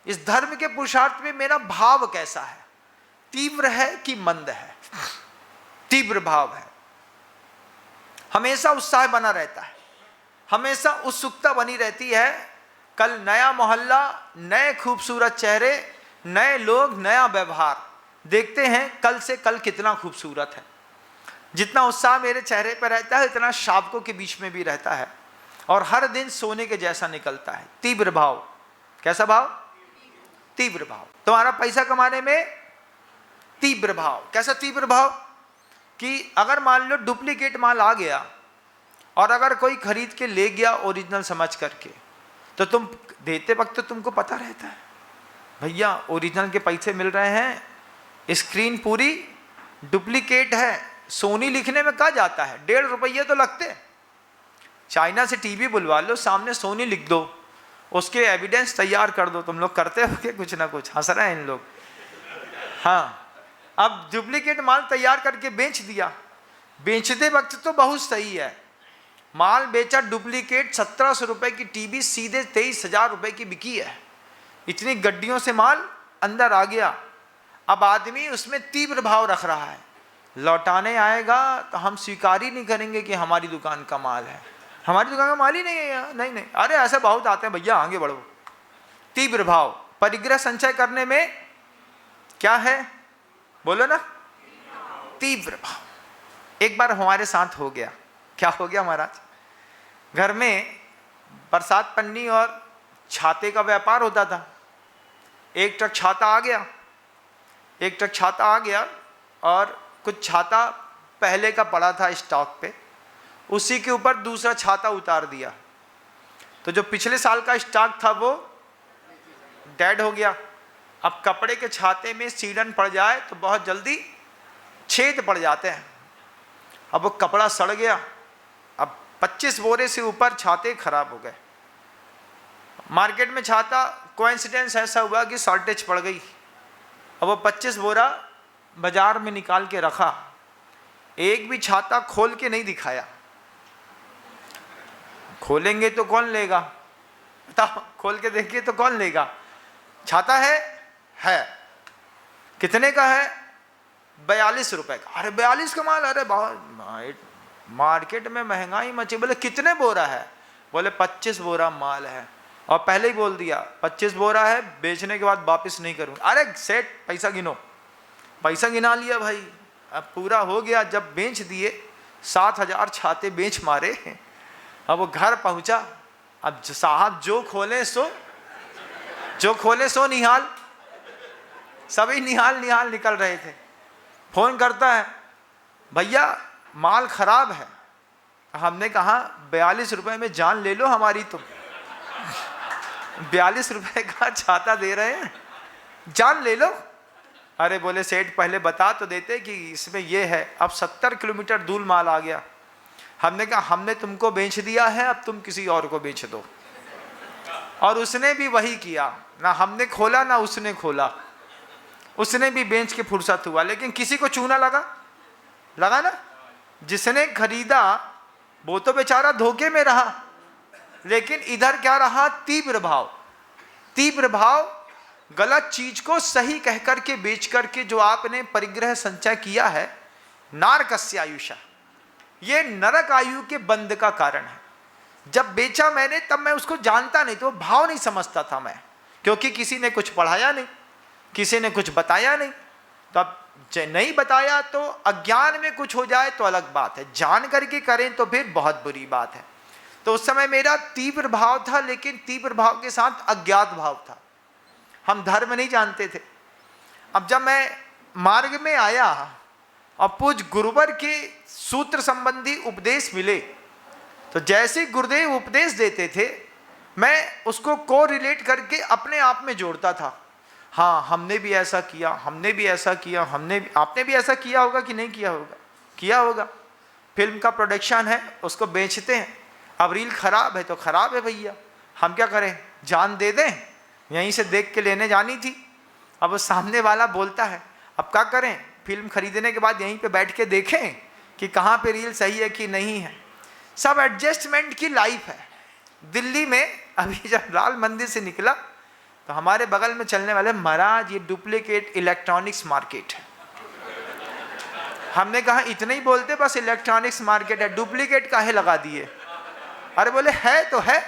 इस धर्म के पुरुषार्थ में मेरा भाव कैसा है? तीव्र है कि मंद है? तीव्र भाव है, हमेशा उत्साह बना रहता है, हमेशा उत्सुकता बनी रहती है। कल नया मोहल्ला, नए खूबसूरत चेहरे, नए लोग, नया व्यवहार। देखते हैं कल से कल कितना खूबसूरत है। जितना उत्साह मेरे चेहरे पर रहता है इतना शावकों के बीच में भी रहता है, और हर दिन सोने के जैसा निकलता है। तीव्र भाव। कैसा भाव? तीव्र भाव। तुम्हारा पैसा कमाने में तीव्र भाव। कैसा तीव्र भाव? कि अगर मान लो डुप्लीकेट माल आ गया और अगर कोई खरीद के ले गया ओरिजिनल समझ करके, तो तुम देते वक्त तो तुमको पता रहता है भैया ओरिजिनल के पैसे मिल रहे हैं, स्क्रीन पूरी डुप्लीकेट है। सोनी लिखने में कहाँ जाता है? 1.5 रुपये तो लगते। चाइना से टीवी बुलवा लो, सामने सोनी लिख दो, उसके एविडेंस तैयार कर दो। तुम लोग करते हो कुछ ना कुछ, हंस रहे हैं इन लोग। हाँ, अब डुप्लीकेट माल तैयार करके बेच दिया। बेचते वक्त तो बहुत सही है, माल बेचा डुप्लीकेट। 1700 रुपये की टीवी सीधे 23,000 रुपये की बिकी है। इतनी गड्डियों से माल अंदर आ गया। अब आदमी उसमें तीव्र भाव रख रहा है, लौटाने आएगा तो हम स्वीकार ही नहीं करेंगे कि हमारी दुकान का माल है, हमारी दुकान का माल ही नहीं है यहाँ। नहीं नहीं, अरे ऐसे बहुत आते हैं भैया, आगे बढ़ो। तीव्र भाव। परिग्रह संचय करने में क्या है? बोलो ना, तीव्र भाव। एक बार हमारे साथ हो गया। क्या हो गया महाराज? घर में बरसात पन्नी और छाते का व्यापार होता था। एक ट्रक छाता आ गया, एक ट्रक छाता आ गया, और कुछ छाता पहले का पड़ा था स्टॉक पे, उसी के ऊपर दूसरा छाता उतार दिया। तो जो पिछले साल का स्टॉक था वो डेड हो गया। अब कपड़े के छाते में सीलन पड़ जाए तो बहुत जल्दी छेद पड़ जाते हैं। अब वो कपड़ा सड़ गया। अब 25 बोरे से ऊपर छाते खराब हो गए। मार्केट में छाता कोइंसिडेंस ऐसा हुआ कि शॉर्टेज पड़ गई। अब वो 25 बोरा बाजार में निकाल के रखा, एक भी छाता खोल के नहीं दिखाया। खोलेंगे तो कौन लेगा? बताओ, खोल के देखिए तो कौन लेगा? छाता है कितने का है? 42 रुपए का। अरे 42 का माल? अरे बहुत मार्केट में महंगाई मची। बोले कितने बोरा है? बोले 25 बोरा माल है, और पहले ही बोल दिया 25 बोरा है, बेचने के बाद वापस नहीं करूँगा। अरे सेठ पैसा गिनो। पैसा गिना लिया भाई, अब पूरा हो गया। जब बेच दिए 7,000 छाते बेच मारे। अब वो घर पहुंचा। अब साहब जो खोले सो निहाल, सभी निहाल निहाल निकल रहे थे। फोन करता है, भैया माल खराब है। हमने कहा 42 रुपए में जान ले लो हमारी। तुम 42 रुपए का छाता दे रहे हैं, जान ले लो। अरे बोले सेठ पहले बता तो देते कि इसमें ये है। अब 70 किलोमीटर दूर माल आ गया। हमने कहा हमने तुमको बेच दिया है, अब तुम किसी और को बेच दो। और उसने भी वही किया, ना हमने खोला ना उसने खोला। उसने भी बेच के फुर्सत हुआ, लेकिन किसी को चूना लगा ना। जिसने खरीदा वो तो बेचारा धोखे में रहा, लेकिन इधर क्या रहा? तीव्र भाव। तीव्र भाव, गलत चीज को सही कह करके बेच करके जो आपने परिग्रह संचय किया है, नारकस्य आयुषा, ये नरक आयु के बंध का कारण है। जब बेचा मैंने तब मैं उसको जानता नहीं, तो भाव नहीं समझता था मैं, क्योंकि किसी ने कुछ पढ़ाया नहीं, किसी ने कुछ बताया नहीं। तो अब नहीं बताया तो अज्ञान में कुछ हो जाए तो अलग बात है, जान करके करें तो फिर बहुत बुरी बात है। तो उस समय मेरा तीव्र भाव था, लेकिन तीव्र भाव के साथ अज्ञात भाव था। हम धर्म नहीं जानते थे। अब जब मैं मार्ग में आया और पूज्य गुरुवर के सूत्र संबंधी उपदेश मिले, तो जैसे गुरुदेव उपदेश देते थे मैं उसको को रिलेट करके अपने आप में जोड़ता था। हाँ, हमने भी ऐसा किया, हमने भी ऐसा किया, आपने भी ऐसा किया होगा कि नहीं किया होगा? किया होगा। फिल्म का प्रोडक्शन है, उसको बेचते हैं। अब रील खराब है तो खराब है भैया, हम क्या करें? जान दे दें? यहीं से देख के लेने जानी थी। अब वो सामने वाला बोलता है, अब क्या करें? फिल्म खरीदने के बाद यहीं पे बैठ के देखें कि कहाँ पे रील सही है कि नहीं है। सब एडजस्टमेंट की लाइफ है। दिल्ली में अभी जब लाल मंदिर से निकला तो हमारे बगल में चलने वाले, महाराज ये डुप्लीकेट इलेक्ट्रॉनिक्स मार्केट है। हमने कहा इतना ही बोलते, बस इलेक्ट्रॉनिक्स मार्केट है, डुप्लीकेट काहे लगा दिए? अरे बोले है तो है।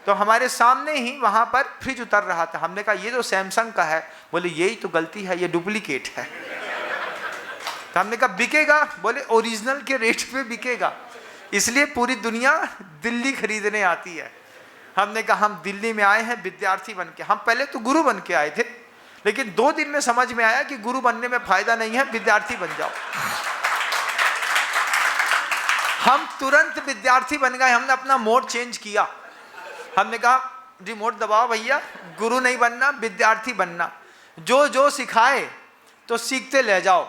तो हमारे सामने ही वहां पर फ्रिज उतर रहा था, हमने कहा ये तो सैमसंग का है। बोले यही तो गलती है, ये डुप्लीकेट है। तो हमने कहा बिकेगा? बोले ओरिजिनल के रेट पे बिकेगा, इसलिए पूरी दुनिया दिल्ली खरीदने आती है। हमने कहा हम दिल्ली में आए हैं विद्यार्थी बन के, हम पहले तो गुरु बन के आए थे, लेकिन 2 दिन में समझ में आया कि गुरु बनने में फायदा नहीं है, विद्यार्थी बन जाओ। हम तुरंत विद्यार्थी बन गए, हमने अपना मोड चेंज किया। हमने कहा रिमोट दबाओ भैया, गुरु नहीं बनना, विद्यार्थी बनना। जो जो सिखाए तो सीखते ले जाओ।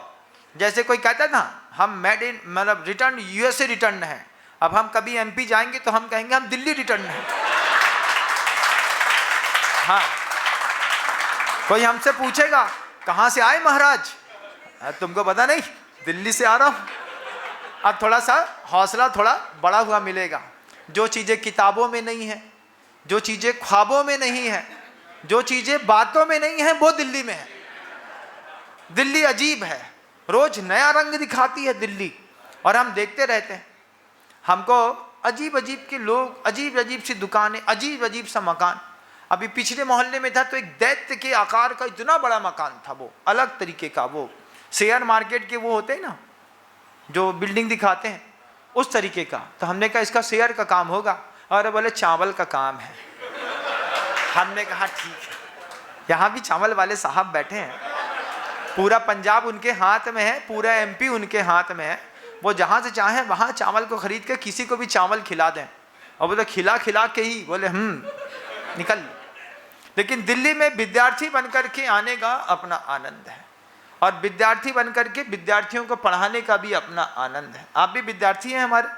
जैसे कोई कहता था हम मेड इन मतलब रिटर्न यूएसए रिटर्न है, अब हम कभी एमपी जाएंगे तो हम कहेंगे हम दिल्ली रिटर्न है। हाँ, कोई हमसे पूछेगा कहाँ से आए महाराज, तुमको पता नहीं, दिल्ली से आ रहा हूँ। अब थोड़ा सा हौसला थोड़ा बड़ा हुआ मिलेगा। जो चीज़ें किताबों में नहीं है, जो चीज़ें ख्वाबों में नहीं है, जो चीज़ें बातों में नहीं है, वो दिल्ली में है। दिल्ली अजीब है, रोज नया रंग दिखाती है दिल्ली, और हम देखते रहते हैं। हमको अजीब अजीब के लोग, अजीब अजीब सी दुकानें, अजीब अजीब सा मकान। अभी पिछले मोहल्ले में था तो एक दैत्य के आकार का इतना बड़ा मकान था, वो अलग तरीके का, वो शेयर मार्केट के वो होते हैं ना जो बिल्डिंग दिखाते हैं, उस तरीके का। तो हमने कहा इसका शेयर का काम होगा, और बोले चावल का काम है। हमने कहा ठीक है। यहाँ भी चावल वाले साहब बैठे हैं, पूरा पंजाब उनके हाथ में है, पूरा एमपी उनके हाथ में है। वो जहाँ से चाहें वहाँ चावल को खरीद के किसी को भी चावल खिला दें, और बोले खिला खिला के ही बोले निकल। लेकिन दिल्ली में विद्यार्थी बनकर के आने का अपना आनंद है, और विद्यार्थी बनकर के विद्यार्थियों को पढ़ाने का भी अपना आनंद है। आप भी विद्यार्थी हैं हमारे,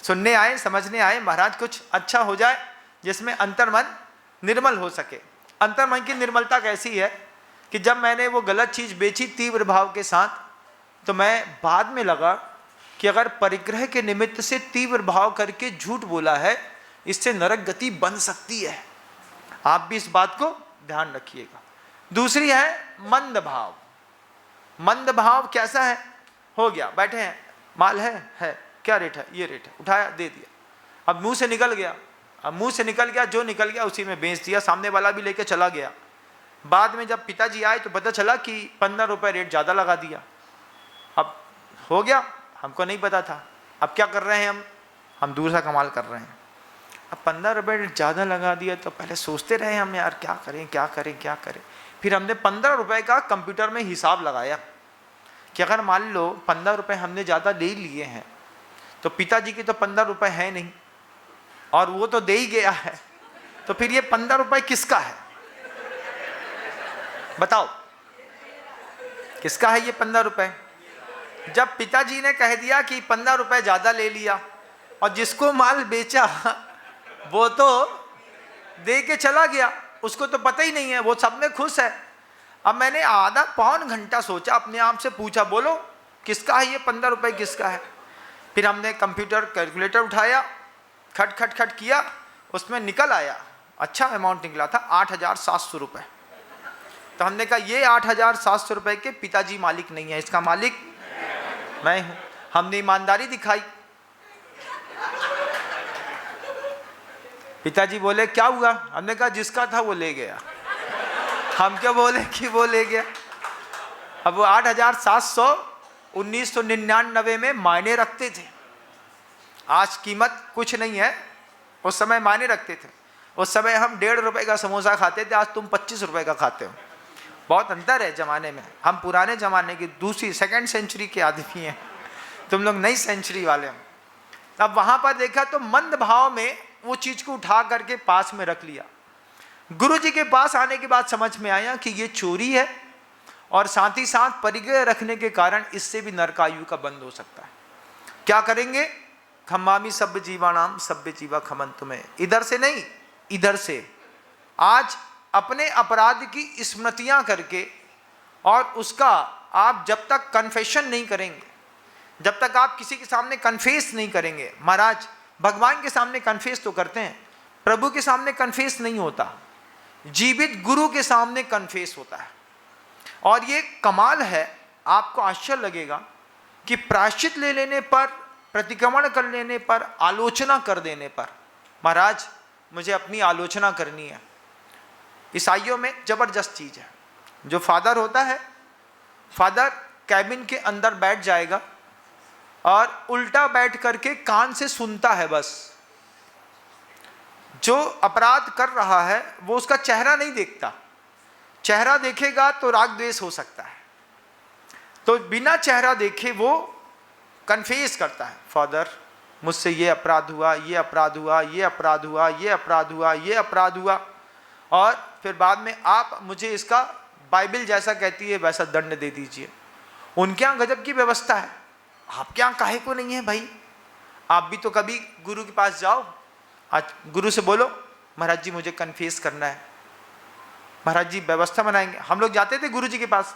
सुनने आए, समझने आए, महाराज कुछ अच्छा हो जाए जिसमें अंतर्मन निर्मल हो सके। अंतर्मन की निर्मलता कैसी है कि जब मैंने वो गलत चीज़ बेची तीव्र भाव के साथ, तो मैं बाद में लगा कि अगर परिग्रह के निमित्त से तीव्र भाव करके झूठ बोला है, इससे नरक गति बन सकती है। आप भी इस बात को ध्यान रखिएगा। दूसरी है मंद भाव। मंद भाव कैसा है? हो गया, बैठे हैं, माल है, क्या रेट है? ये रेट है, उठाया दे दिया। अब मुंह से निकल गया, अब मुंह से निकल गया, जो निकल गया उसी में बेच दिया, सामने वाला भी लेके चला गया। बाद में जब पिताजी आए तो पता चला कि 15 रुपये रेट ज़्यादा लगा दिया। अब हो गया, हमको नहीं पता था। अब क्या कर रहे हैं हम दूसरा कमाल कर रहे हैं। अब 15 रुपये रेट ज़्यादा लगा दिया, तो पहले सोचते रहे हम, यार क्या करें क्या करें क्या करें। फिर हमने 15 रुपये का कंप्यूटर में हिसाब लगाया कि अगर मान लो 15 रुपये हमने ज़्यादा ले लिए हैं, तो पिताजी की तो 15 रुपये है नहीं, और वो तो दे ही गया है, तो फिर ये 15 रुपये किसका है? बताओ किसका है ये 15 रुपये? जब पिताजी ने कह दिया कि 15 रुपये ज़्यादा ले लिया, और जिसको माल बेचा वो तो दे के चला गया, उसको तो पता ही नहीं है, वो सब में खुश है। अब मैंने आधा पौन घंटा सोचा, अपने आप से पूछा, बोलो किसका है ये 15 रुपये, किसका है? फिर हमने कंप्यूटर कैलकुलेटर उठाया, खट खट खट किया, उसमें निकल आया, अच्छा अमाउंट निकला था 8,700 रुपये। तो हमने कहा ये 8,700 रुपये के पिताजी मालिक नहीं है, इसका मालिक मैं हूँ। हमने ईमानदारी दिखाई। पिताजी बोले क्या हुआ? हमने कहा जिसका था वो ले गया। हम क्या बोले कि वो ले गया। अब वो 8,700 1999 में मायने रखते थे। आज कीमत कुछ नहीं है, उस समय मायने रखते थे। उस समय हम 1.5 रुपये का समोसा खाते थे, आज तुम 25 रुपये का खाते हो। बहुत अंतर है ज़माने में। हम पुराने ज़माने की दूसरी सेकंड सेंचुरी के आदमी हैं, तुम लोग नई सेंचुरी वाले हो। अब वहाँ पर देखा तो मंद भाव में वो चीज़ को उठा करके पास में रख लिया। गुरु जी के पास आने के बाद समझ में आया कि ये चोरी है, और साथ ही साथ परिग्रह रखने के कारण इससे भी नरकायु का बंद हो सकता है। क्या करेंगे? खम्मामी सभ्य जीवानाम सभ्य जीवा खमंतु में। इधर से नहीं, इधर से। आज अपने अपराध की स्मृतियां करके, और उसका आप जब तक कन्फेशन नहीं करेंगे, जब तक आप किसी के सामने कन्फेस नहीं करेंगे, महाराज भगवान के सामने कन्फेस तो करते हैं, प्रभु के सामने कन्फेस नहीं होता, जीवित गुरु के सामने कन्फेस होता है। और ये कमाल है, आपको आश्चर्य लगेगा कि प्रायश्चित ले लेने पर, प्रतिक्रमण कर लेने पर, आलोचना कर देने पर, महाराज मुझे अपनी आलोचना करनी है, ईसाइयों में जबरदस्त चीज है। जो फादर होता है, फादर कैबिन के अंदर बैठ जाएगा और उल्टा बैठ करके कान से सुनता है बस। जो अपराध कर रहा है वो उसका चेहरा नहीं देखता, चेहरा देखेगा तो राग द्वेष हो सकता है, तो बिना चेहरा देखे वो कन्फेस करता है, फादर मुझसे ये अपराध हुआ, ये अपराध हुआ, ये अपराध हुआ, ये अपराध हुआ, ये अपराध हुआ, और फिर बाद में आप मुझे इसका बाइबल जैसा कहती है वैसा दंड दे दीजिए। उनके यहाँ गजब की व्यवस्था है, आपके यहाँ काहे को नहीं है भाई? आप भी तो कभी गुरु के पास जाओ, आज गुरु से बोलो महाराज जी मुझे कन्फेस करना है, महाराज जी व्यवस्था बनाएंगे। हम लोग जाते थे गुरु जी के पास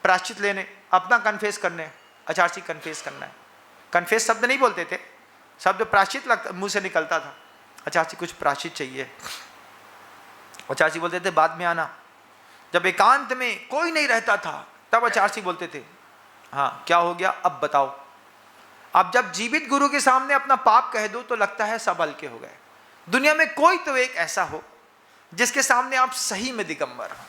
प्रायश्चित लेने, अपना कन्फेस करने, आचार्य जी कन्फेस करना है। कन्फेस शब्द नहीं बोलते थे, शब्द प्रायश्चित लगता मुंह से निकलता था, आचार्य जी कुछ प्रायश्चित चाहिए। आचार्य जी बोलते थे बाद में आना। जब एकांत में कोई नहीं रहता था तब आचार्य जी बोलते थे हाँ क्या हो गया अब बताओ। अब जब जीवित गुरु के सामने अपना पाप कह दो तो लगता है सब हल्के हो गए। दुनिया में कोई तो एक ऐसा हो जिसके सामने आप सही में दिगंबर हो।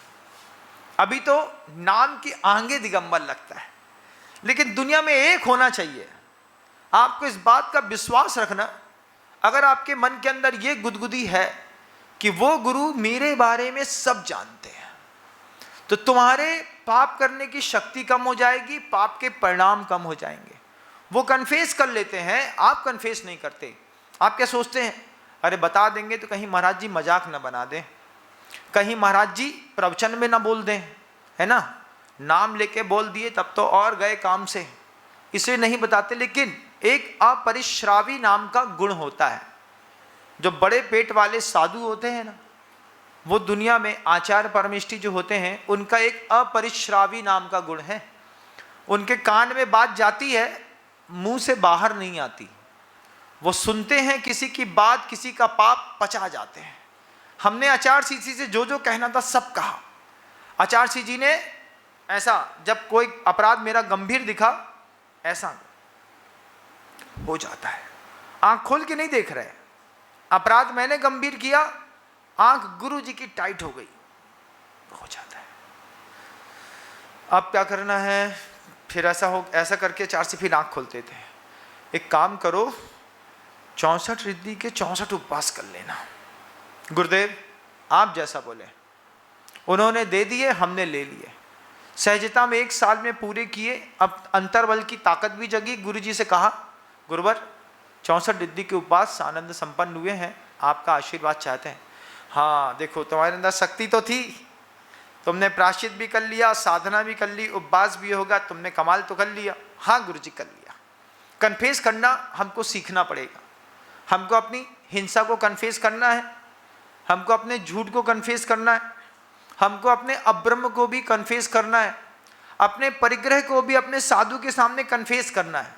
अभी तो नाम की आगे दिगंबर लगता है, लेकिन दुनिया में एक होना चाहिए। आपको इस बात का विश्वास रखना, अगर आपके मन के अंदर ये गुदगुदी है कि वो गुरु मेरे बारे में सब जानते हैं, तो तुम्हारे पाप करने की शक्ति कम हो जाएगी, पाप के परिणाम कम हो जाएंगे। वो कन्फेस कर लेते हैं, आप कन्फेस नहीं करते। आप क्या सोचते हैं, अरे बता देंगे तो कहीं महाराज जी मजाक ना बना दें, कहीं महाराज जी प्रवचन में ना बोल दें, है ना, नाम लेके बोल दिए तब तो और गए काम से, इसे नहीं बताते। लेकिन एक अपरिश्रावी नाम का गुण होता है। जो बड़े पेट वाले साधु होते हैं ना, वो दुनिया में आचार्य परमेष्ठी जो होते हैं, उनका एक अपरिश्रावी नाम का गुण है। उनके कान में बात जाती है, मुंह से बाहर नहीं आती। वो सुनते हैं किसी की बात, किसी का पाप पचा जाते हैं। हमने आचार्य जी से जो जो कहना था सब कहा। आचार्य जी ने ऐसा, जब कोई अपराध मेरा गंभीर दिखा, ऐसा हो जाता है, आंख खोल के नहीं देख रहे, अपराध मैंने गंभीर किया, आंख गुरु जी की टाइट हो गई, हो जाता है। अब क्या करना है, फिर ऐसा करके 4 से फिर आंख खोलते थे। एक काम करो, 64 रिद्धि के 64 उपवास कर लेना। गुरुदेव आप जैसा बोले। उन्होंने दे दिए, हमने ले लिए, सहजता में 1 साल में पूरे किए। अब अंतर्बल की ताकत भी जगी। गुरु जी से कहा, गुरुवर 64 रिद्धि के उपवास आनंद संपन्न हुए हैं, आपका आशीर्वाद चाहते हैं। हाँ देखो तुम्हारे अंदर शक्ति तो थी, तुमने प्रायश्चित भी कर लिया, साधना भी कर ली, उपवास भी होगा, तुमने कमाल तो कर लिया। हाँ गुरु जी कर लिया। कन्फेस करना हमको सीखना पड़ेगा। हमको अपनी हिंसा को कन्फेस करना है, हमको अपने झूठ को कन्फेस करना है, हमको अपने अब्रह्म को भी कन्फेस करना है, अपने परिग्रह को भी अपने साधु के सामने कन्फेस करना है।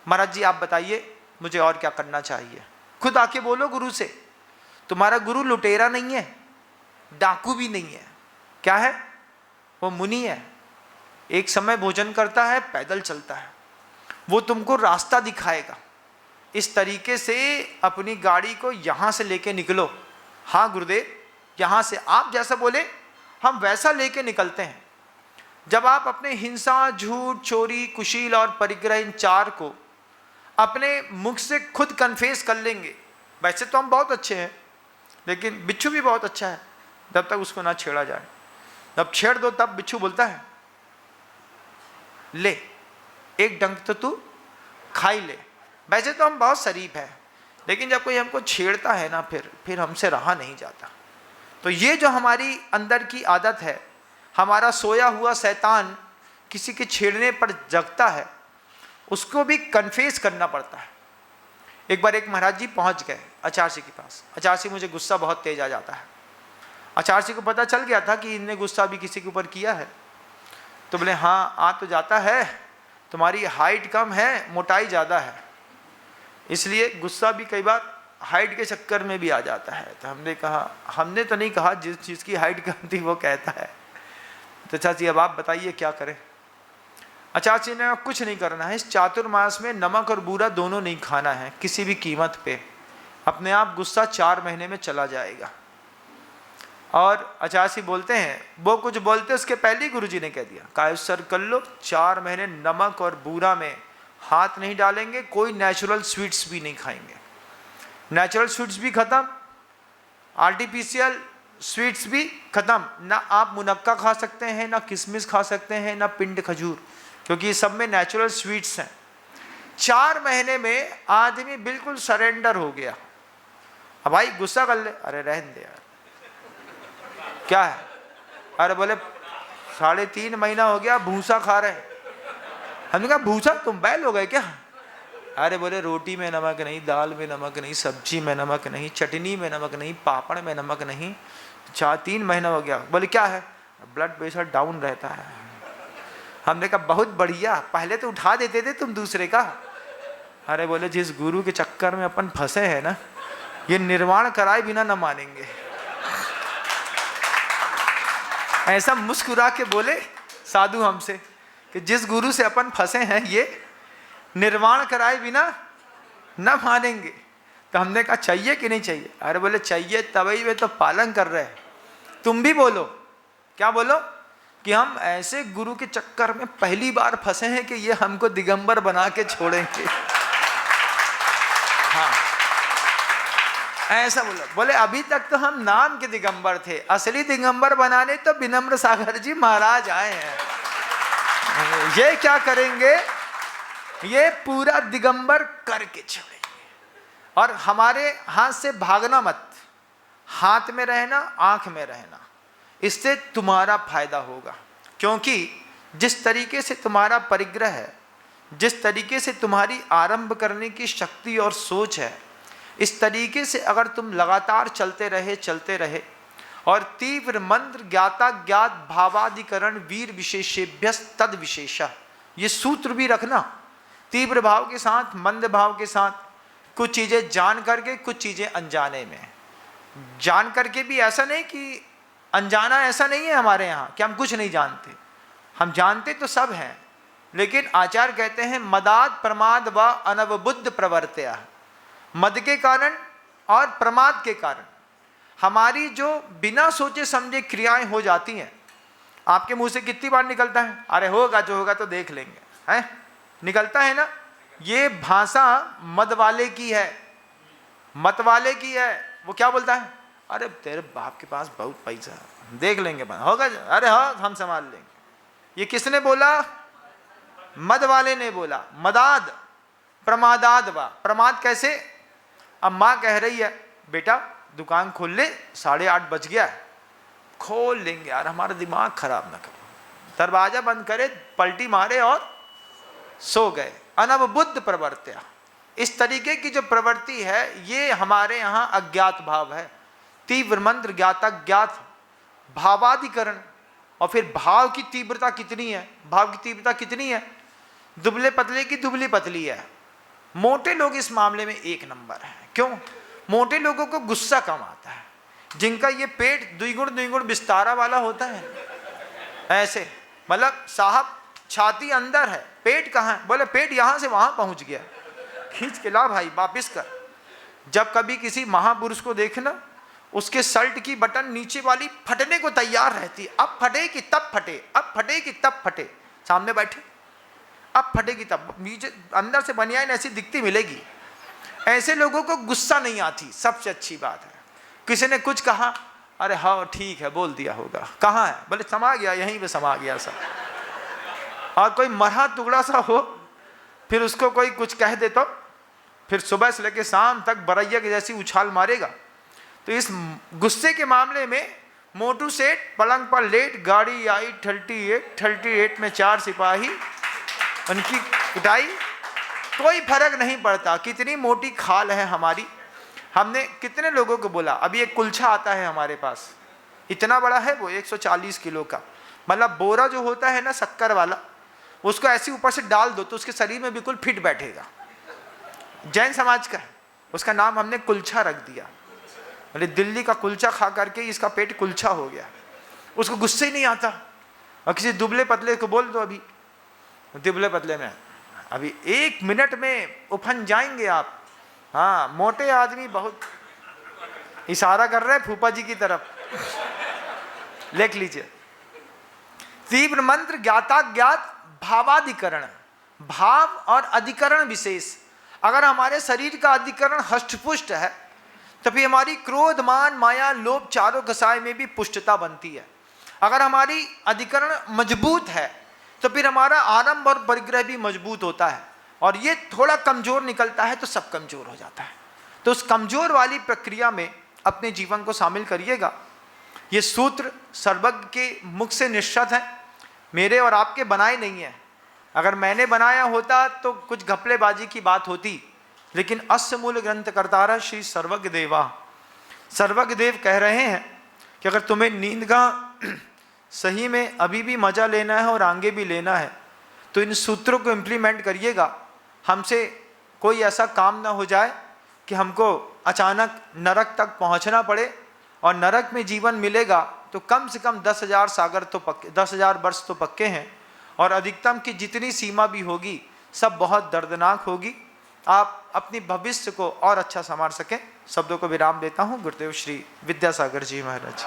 महाराज जी आप बताइए मुझे और क्या करना चाहिए। खुद आके बोलो गुरु से। तुम्हारा गुरु लुटेरा नहीं है, डाकू भी नहीं है, क्या है, वो मुनि है। एक समय भोजन करता है, पैदल चलता है, वो तुमको रास्ता दिखाएगा। इस तरीके से अपनी गाड़ी को यहाँ से लेके निकलो। हाँ गुरुदेव, यहाँ से आप जैसा बोले हम वैसा लेके निकलते हैं। जब आप अपने हिंसा, झूठ, चोरी, कुशील और परिग्रह, इन 4 को अपने मुख से खुद कन्फेस कर लेंगे। वैसे तो हम बहुत अच्छे हैं, लेकिन बिच्छू भी बहुत अच्छा है, जब तक उसको ना छेड़ा जाए। जब छेड़ दो तब बिच्छू बोलता है ले एक डंक तो तू खाई ले। वैसे तो हम बहुत शरीफ हैं, लेकिन जब कोई हमको छेड़ता है ना, फिर हमसे रहा नहीं जाता। तो ये जो हमारी अंदर की आदत है, हमारा सोया हुआ शैतान किसी के छेड़ने पर जगता है, उसको भी कन्फेस करना पड़ता है। एक बार एक महाराज जी पहुंच गए आचार्य जी के पास। आचार्य जी मुझे गुस्सा बहुत तेज आ जाता है। आचार्य जी को पता चल गया था कि इनने गुस्सा भी किसी के ऊपर किया है। तो बोले हाँ आ तो जाता है, तुम्हारी हाइट कम है, मोटाई ज़्यादा है, इसलिए गुस्सा भी कई बार हाइट के चक्कर में भी आ जाता है। तो हमने कहा, हमने तो नहीं कहा, जिस चीज़ की हाइट कम थी वो कहता है। तो चाचा जी अब आप बताइए क्या करें। आचार्य ने कुछ नहीं करना है, इस चातुर्मास में नमक और बूरा दोनों नहीं खाना है किसी भी कीमत पे, अपने आप गुस्सा 4 महीने में चला जाएगा। और आचार्य बोलते हैं, वो कुछ बोलते उसके पहले ही गुरुजी ने कह दिया, कायस्वर कर लो, 4 महीने नमक और बूरा में हाथ नहीं डालेंगे, कोई नेचुरल स्वीट्स भी नहीं खाएंगे। नेचुरल स्वीट्स भी खत्म, आर्टिफिशियल स्वीट्स भी खत्म, ना आप मुनक्का खा सकते हैं, ना किशमिश खा सकते हैं, ना पिंड खजूर, क्योंकि सब में नेचुरल स्वीट्स हैं। 4 महीने में आदमी बिल्कुल सरेंडर हो गया। अब भाई गुस्सा कर ले, अरे रहने दे यार, क्या है, अरे बोले 3.5 महीना हो गया भूसा खा रहे। हमने कहा भूसा, तुम बैल हो गए क्या? अरे बोले रोटी में नमक नहीं, दाल में नमक नहीं, सब्जी में नमक नहीं, चटनी में नमक नहीं, पापड़ में नमक नहीं, 3 महीना हो गया। बोले क्या है? ब्लड प्रेशर डाउन रहता है। हमने कहा बहुत बढ़िया, पहले तो उठा देते थे तुम दूसरे का। अरे बोले जिस गुरु के चक्कर में अपन फंसे हैं ना, ये निर्वाण कराए बिना न मानेंगे। ऐसा मुस्कुरा के बोले साधु हमसे कि जिस गुरु से अपन फंसे हैं ये निर्वाण कराए बिना न मानेंगे। तो हमने कहा चाहिए कि नहीं चाहिए? अरे बोले चाहिए, तभी वे तो पालन कर रहे हैं। तुम भी बोलो, क्या बोलो? कि हम ऐसे गुरु के चक्कर में पहली बार फंसे हैं कि ये हमको दिगंबर बना के छोड़ेंगे। हाँ, ऐसा बोलो। बोले अभी तक तो हम नाम के दिगंबर थे, असली दिगंबर बनाने तो विनम्र सागर जी महाराज आए हैं। ये क्या करेंगे? ये पूरा दिगंबर करके छोड़ेंगे। और हमारे हाथ से भागना मत, हाथ में रहना, आंख में रहना, इससे तुम्हारा फायदा होगा। क्योंकि जिस तरीके से तुम्हारा परिग्रह है, जिस तरीके से तुम्हारी आरंभ करने की शक्ति और सोच है, इस तरीके से अगर तुम लगातार चलते रहे और तीव्र मंत्र ज्ञाता ज्ञात भावाधिकरण वीर विशेषेभ्य तद विशेषा, ये सूत्र भी रखना। तीव्र भाव के साथ, मंद भाव के साथ, कुछ चीज़ें जान करके, कुछ चीज़ें अनजाने में। जान करके भी ऐसा नहीं कि अनजाना, ऐसा नहीं है हमारे यहाँ कि हम कुछ नहीं जानते, हम जानते तो सब हैं। लेकिन आचार्य कहते हैं मदाद प्रमाद व अनवबुद्ध प्रवर्त्या, मद के कारण और प्रमाद के कारण हमारी जो बिना सोचे समझे क्रियाएं हो जाती हैं। आपके मुंह से कितनी बार निकलता है, अरे होगा जो होगा तो देख लेंगे, हैं? निकलता है ना। ये भाषा मद वाले की है, मत वाले की है। वो क्या बोलता है? अरे तेरे बाप के पास बहुत पैसा है, देख लेंगे, होगा, अरे हाँ हम संभाल लेंगे। ये किसने बोला? मद वाले ने बोला। मदाद प्रमादाद वा, प्रमाद कैसे? अब माँ कह रही है बेटा दुकान खोल ले, 8:30 बज गया है, खोल लेंगे यार, हमारा दिमाग खराब ना करो। दरवाजा बंद करे, पलटी मारे और सो गए। अनवबुद्ध प्रवर्त्या, इस तरीके की जो प्रवृत्ति है ये हमारे यहाँ अज्ञात भाव है। तीव्र मंत्र ज्ञाता ज्ञात भावाधिकरण, और फिर भाव की तीव्रता कितनी है, भाव की तीव्रता कितनी है? दुबले पतले की दुबली पतली है। मोटे लोग इस मामले में 1 नंबर है। क्यों? मोटे लोगों को गुस्सा कम आता है, जिनका ये पेट द्विगुण विस्तारा वाला होता है। ऐसे मतलब साहब छाती अंदर है, पेट कहाँ है? बोले पेट यहाँ से वहाँ पहुँच गया, खींच के ला भाई वापिस कर। जब कभी किसी महापुरुष को देखना, उसके शर्ट की बटन नीचे वाली फटने को तैयार रहती है, अब फटेगी तब फटे, अब फटेगी तब फटे। सामने बैठे, अब फटेगी तब, नीचे अंदर से बनियान ऐसी दिखती मिलेगी। ऐसे लोगों को गुस्सा नहीं आती, सबसे अच्छी बात है। किसी ने कुछ कहा, अरे हाँ ठीक है बोल दिया होगा, कहाँ है? बोले समा गया, यहीं पे समा गया सब। और कोई मरा टुकड़ा सा हो, फिर उसको कोई कुछ कह दे तो फिर सुबह से लेकर शाम तक बरैया की जैसी उछाल मारेगा। तो इस गुस्से के मामले में मोटू सेठ पलंग पर लेट, गाड़ी आई 38 में 4 सिपाही, उनकी कुटाई, कोई फर्क नहीं पड़ता कितनी मोटी खाल है हमारी। हमने कितने लोगों को बोला, अभी एक कुलछा आता है हमारे पास, इतना बड़ा है वो, 140 किलो का, मतलब बोरा जो होता है ना शक्कर वाला, उसको ऐसे ऊपर से डाल दो तो उसके शरीर में बिल्कुल फिट बैठेगा। जैन समाज का है, उसका नाम हमने कुलछा रख दिया। बोले दिल्ली का कुलचा खा करके इसका पेट कुलछा हो गया। उसको गुस्से ही नहीं आता। और किसी दुबले पतले को बोल दो अभी दुबले पतले में, अभी 1 मिनट में उफन जाएंगे आप। हाँ, मोटे आदमी बहुत इशारा कर रहे हैं फूफा जी की तरफ, लिख लीजिए। तीव्र मंत्र ज्ञाता ज्ञात भावाधिकरण, भाव और अधिकरण विशेष। अगर हमारे शरीर का अधिकरण हष्टपुष्ट है तो फिर हमारी क्रोध मान माया लोभ चारों कसाय में भी पुष्टता बनती है। अगर हमारी अधिकरण मजबूत है तो फिर हमारा आरंभ और परिग्रह भी मजबूत होता है, और ये थोड़ा कमजोर निकलता है तो सब कमजोर हो जाता है। तो उस कमजोर वाली प्रक्रिया में अपने जीवन को शामिल करिएगा। ये सूत्र सर्वज्ञ के मुख से निश्चित है, मेरे और आपके बनाए नहीं है। अगर मैंने बनाया होता तो कुछ घपलेबाजी की बात होती, लेकिन अस्य मूल ग्रंथ करतारा श्री सर्वज्ञ देवा, सर्वज्ञ देव कह रहे हैं कि अगर तुम्हें नींद का सही में अभी भी मजा लेना है और आगे भी लेना है तो इन सूत्रों को इम्प्लीमेंट करिएगा। हमसे कोई ऐसा काम ना हो जाए कि हमको अचानक नरक तक पहुंचना पड़े, और नरक में जीवन मिलेगा तो कम से कम 10,000 सागर तो पक्के, 10,000 वर्ष तो पक्के हैं, और अधिकतम की जितनी सीमा भी होगी सब बहुत दर्दनाक होगी। आप अपनी भविष्य को और अच्छा संवार सकें। शब्दों को विराम देता हूँ। गुरुदेव श्री विद्यासागर जी महाराज।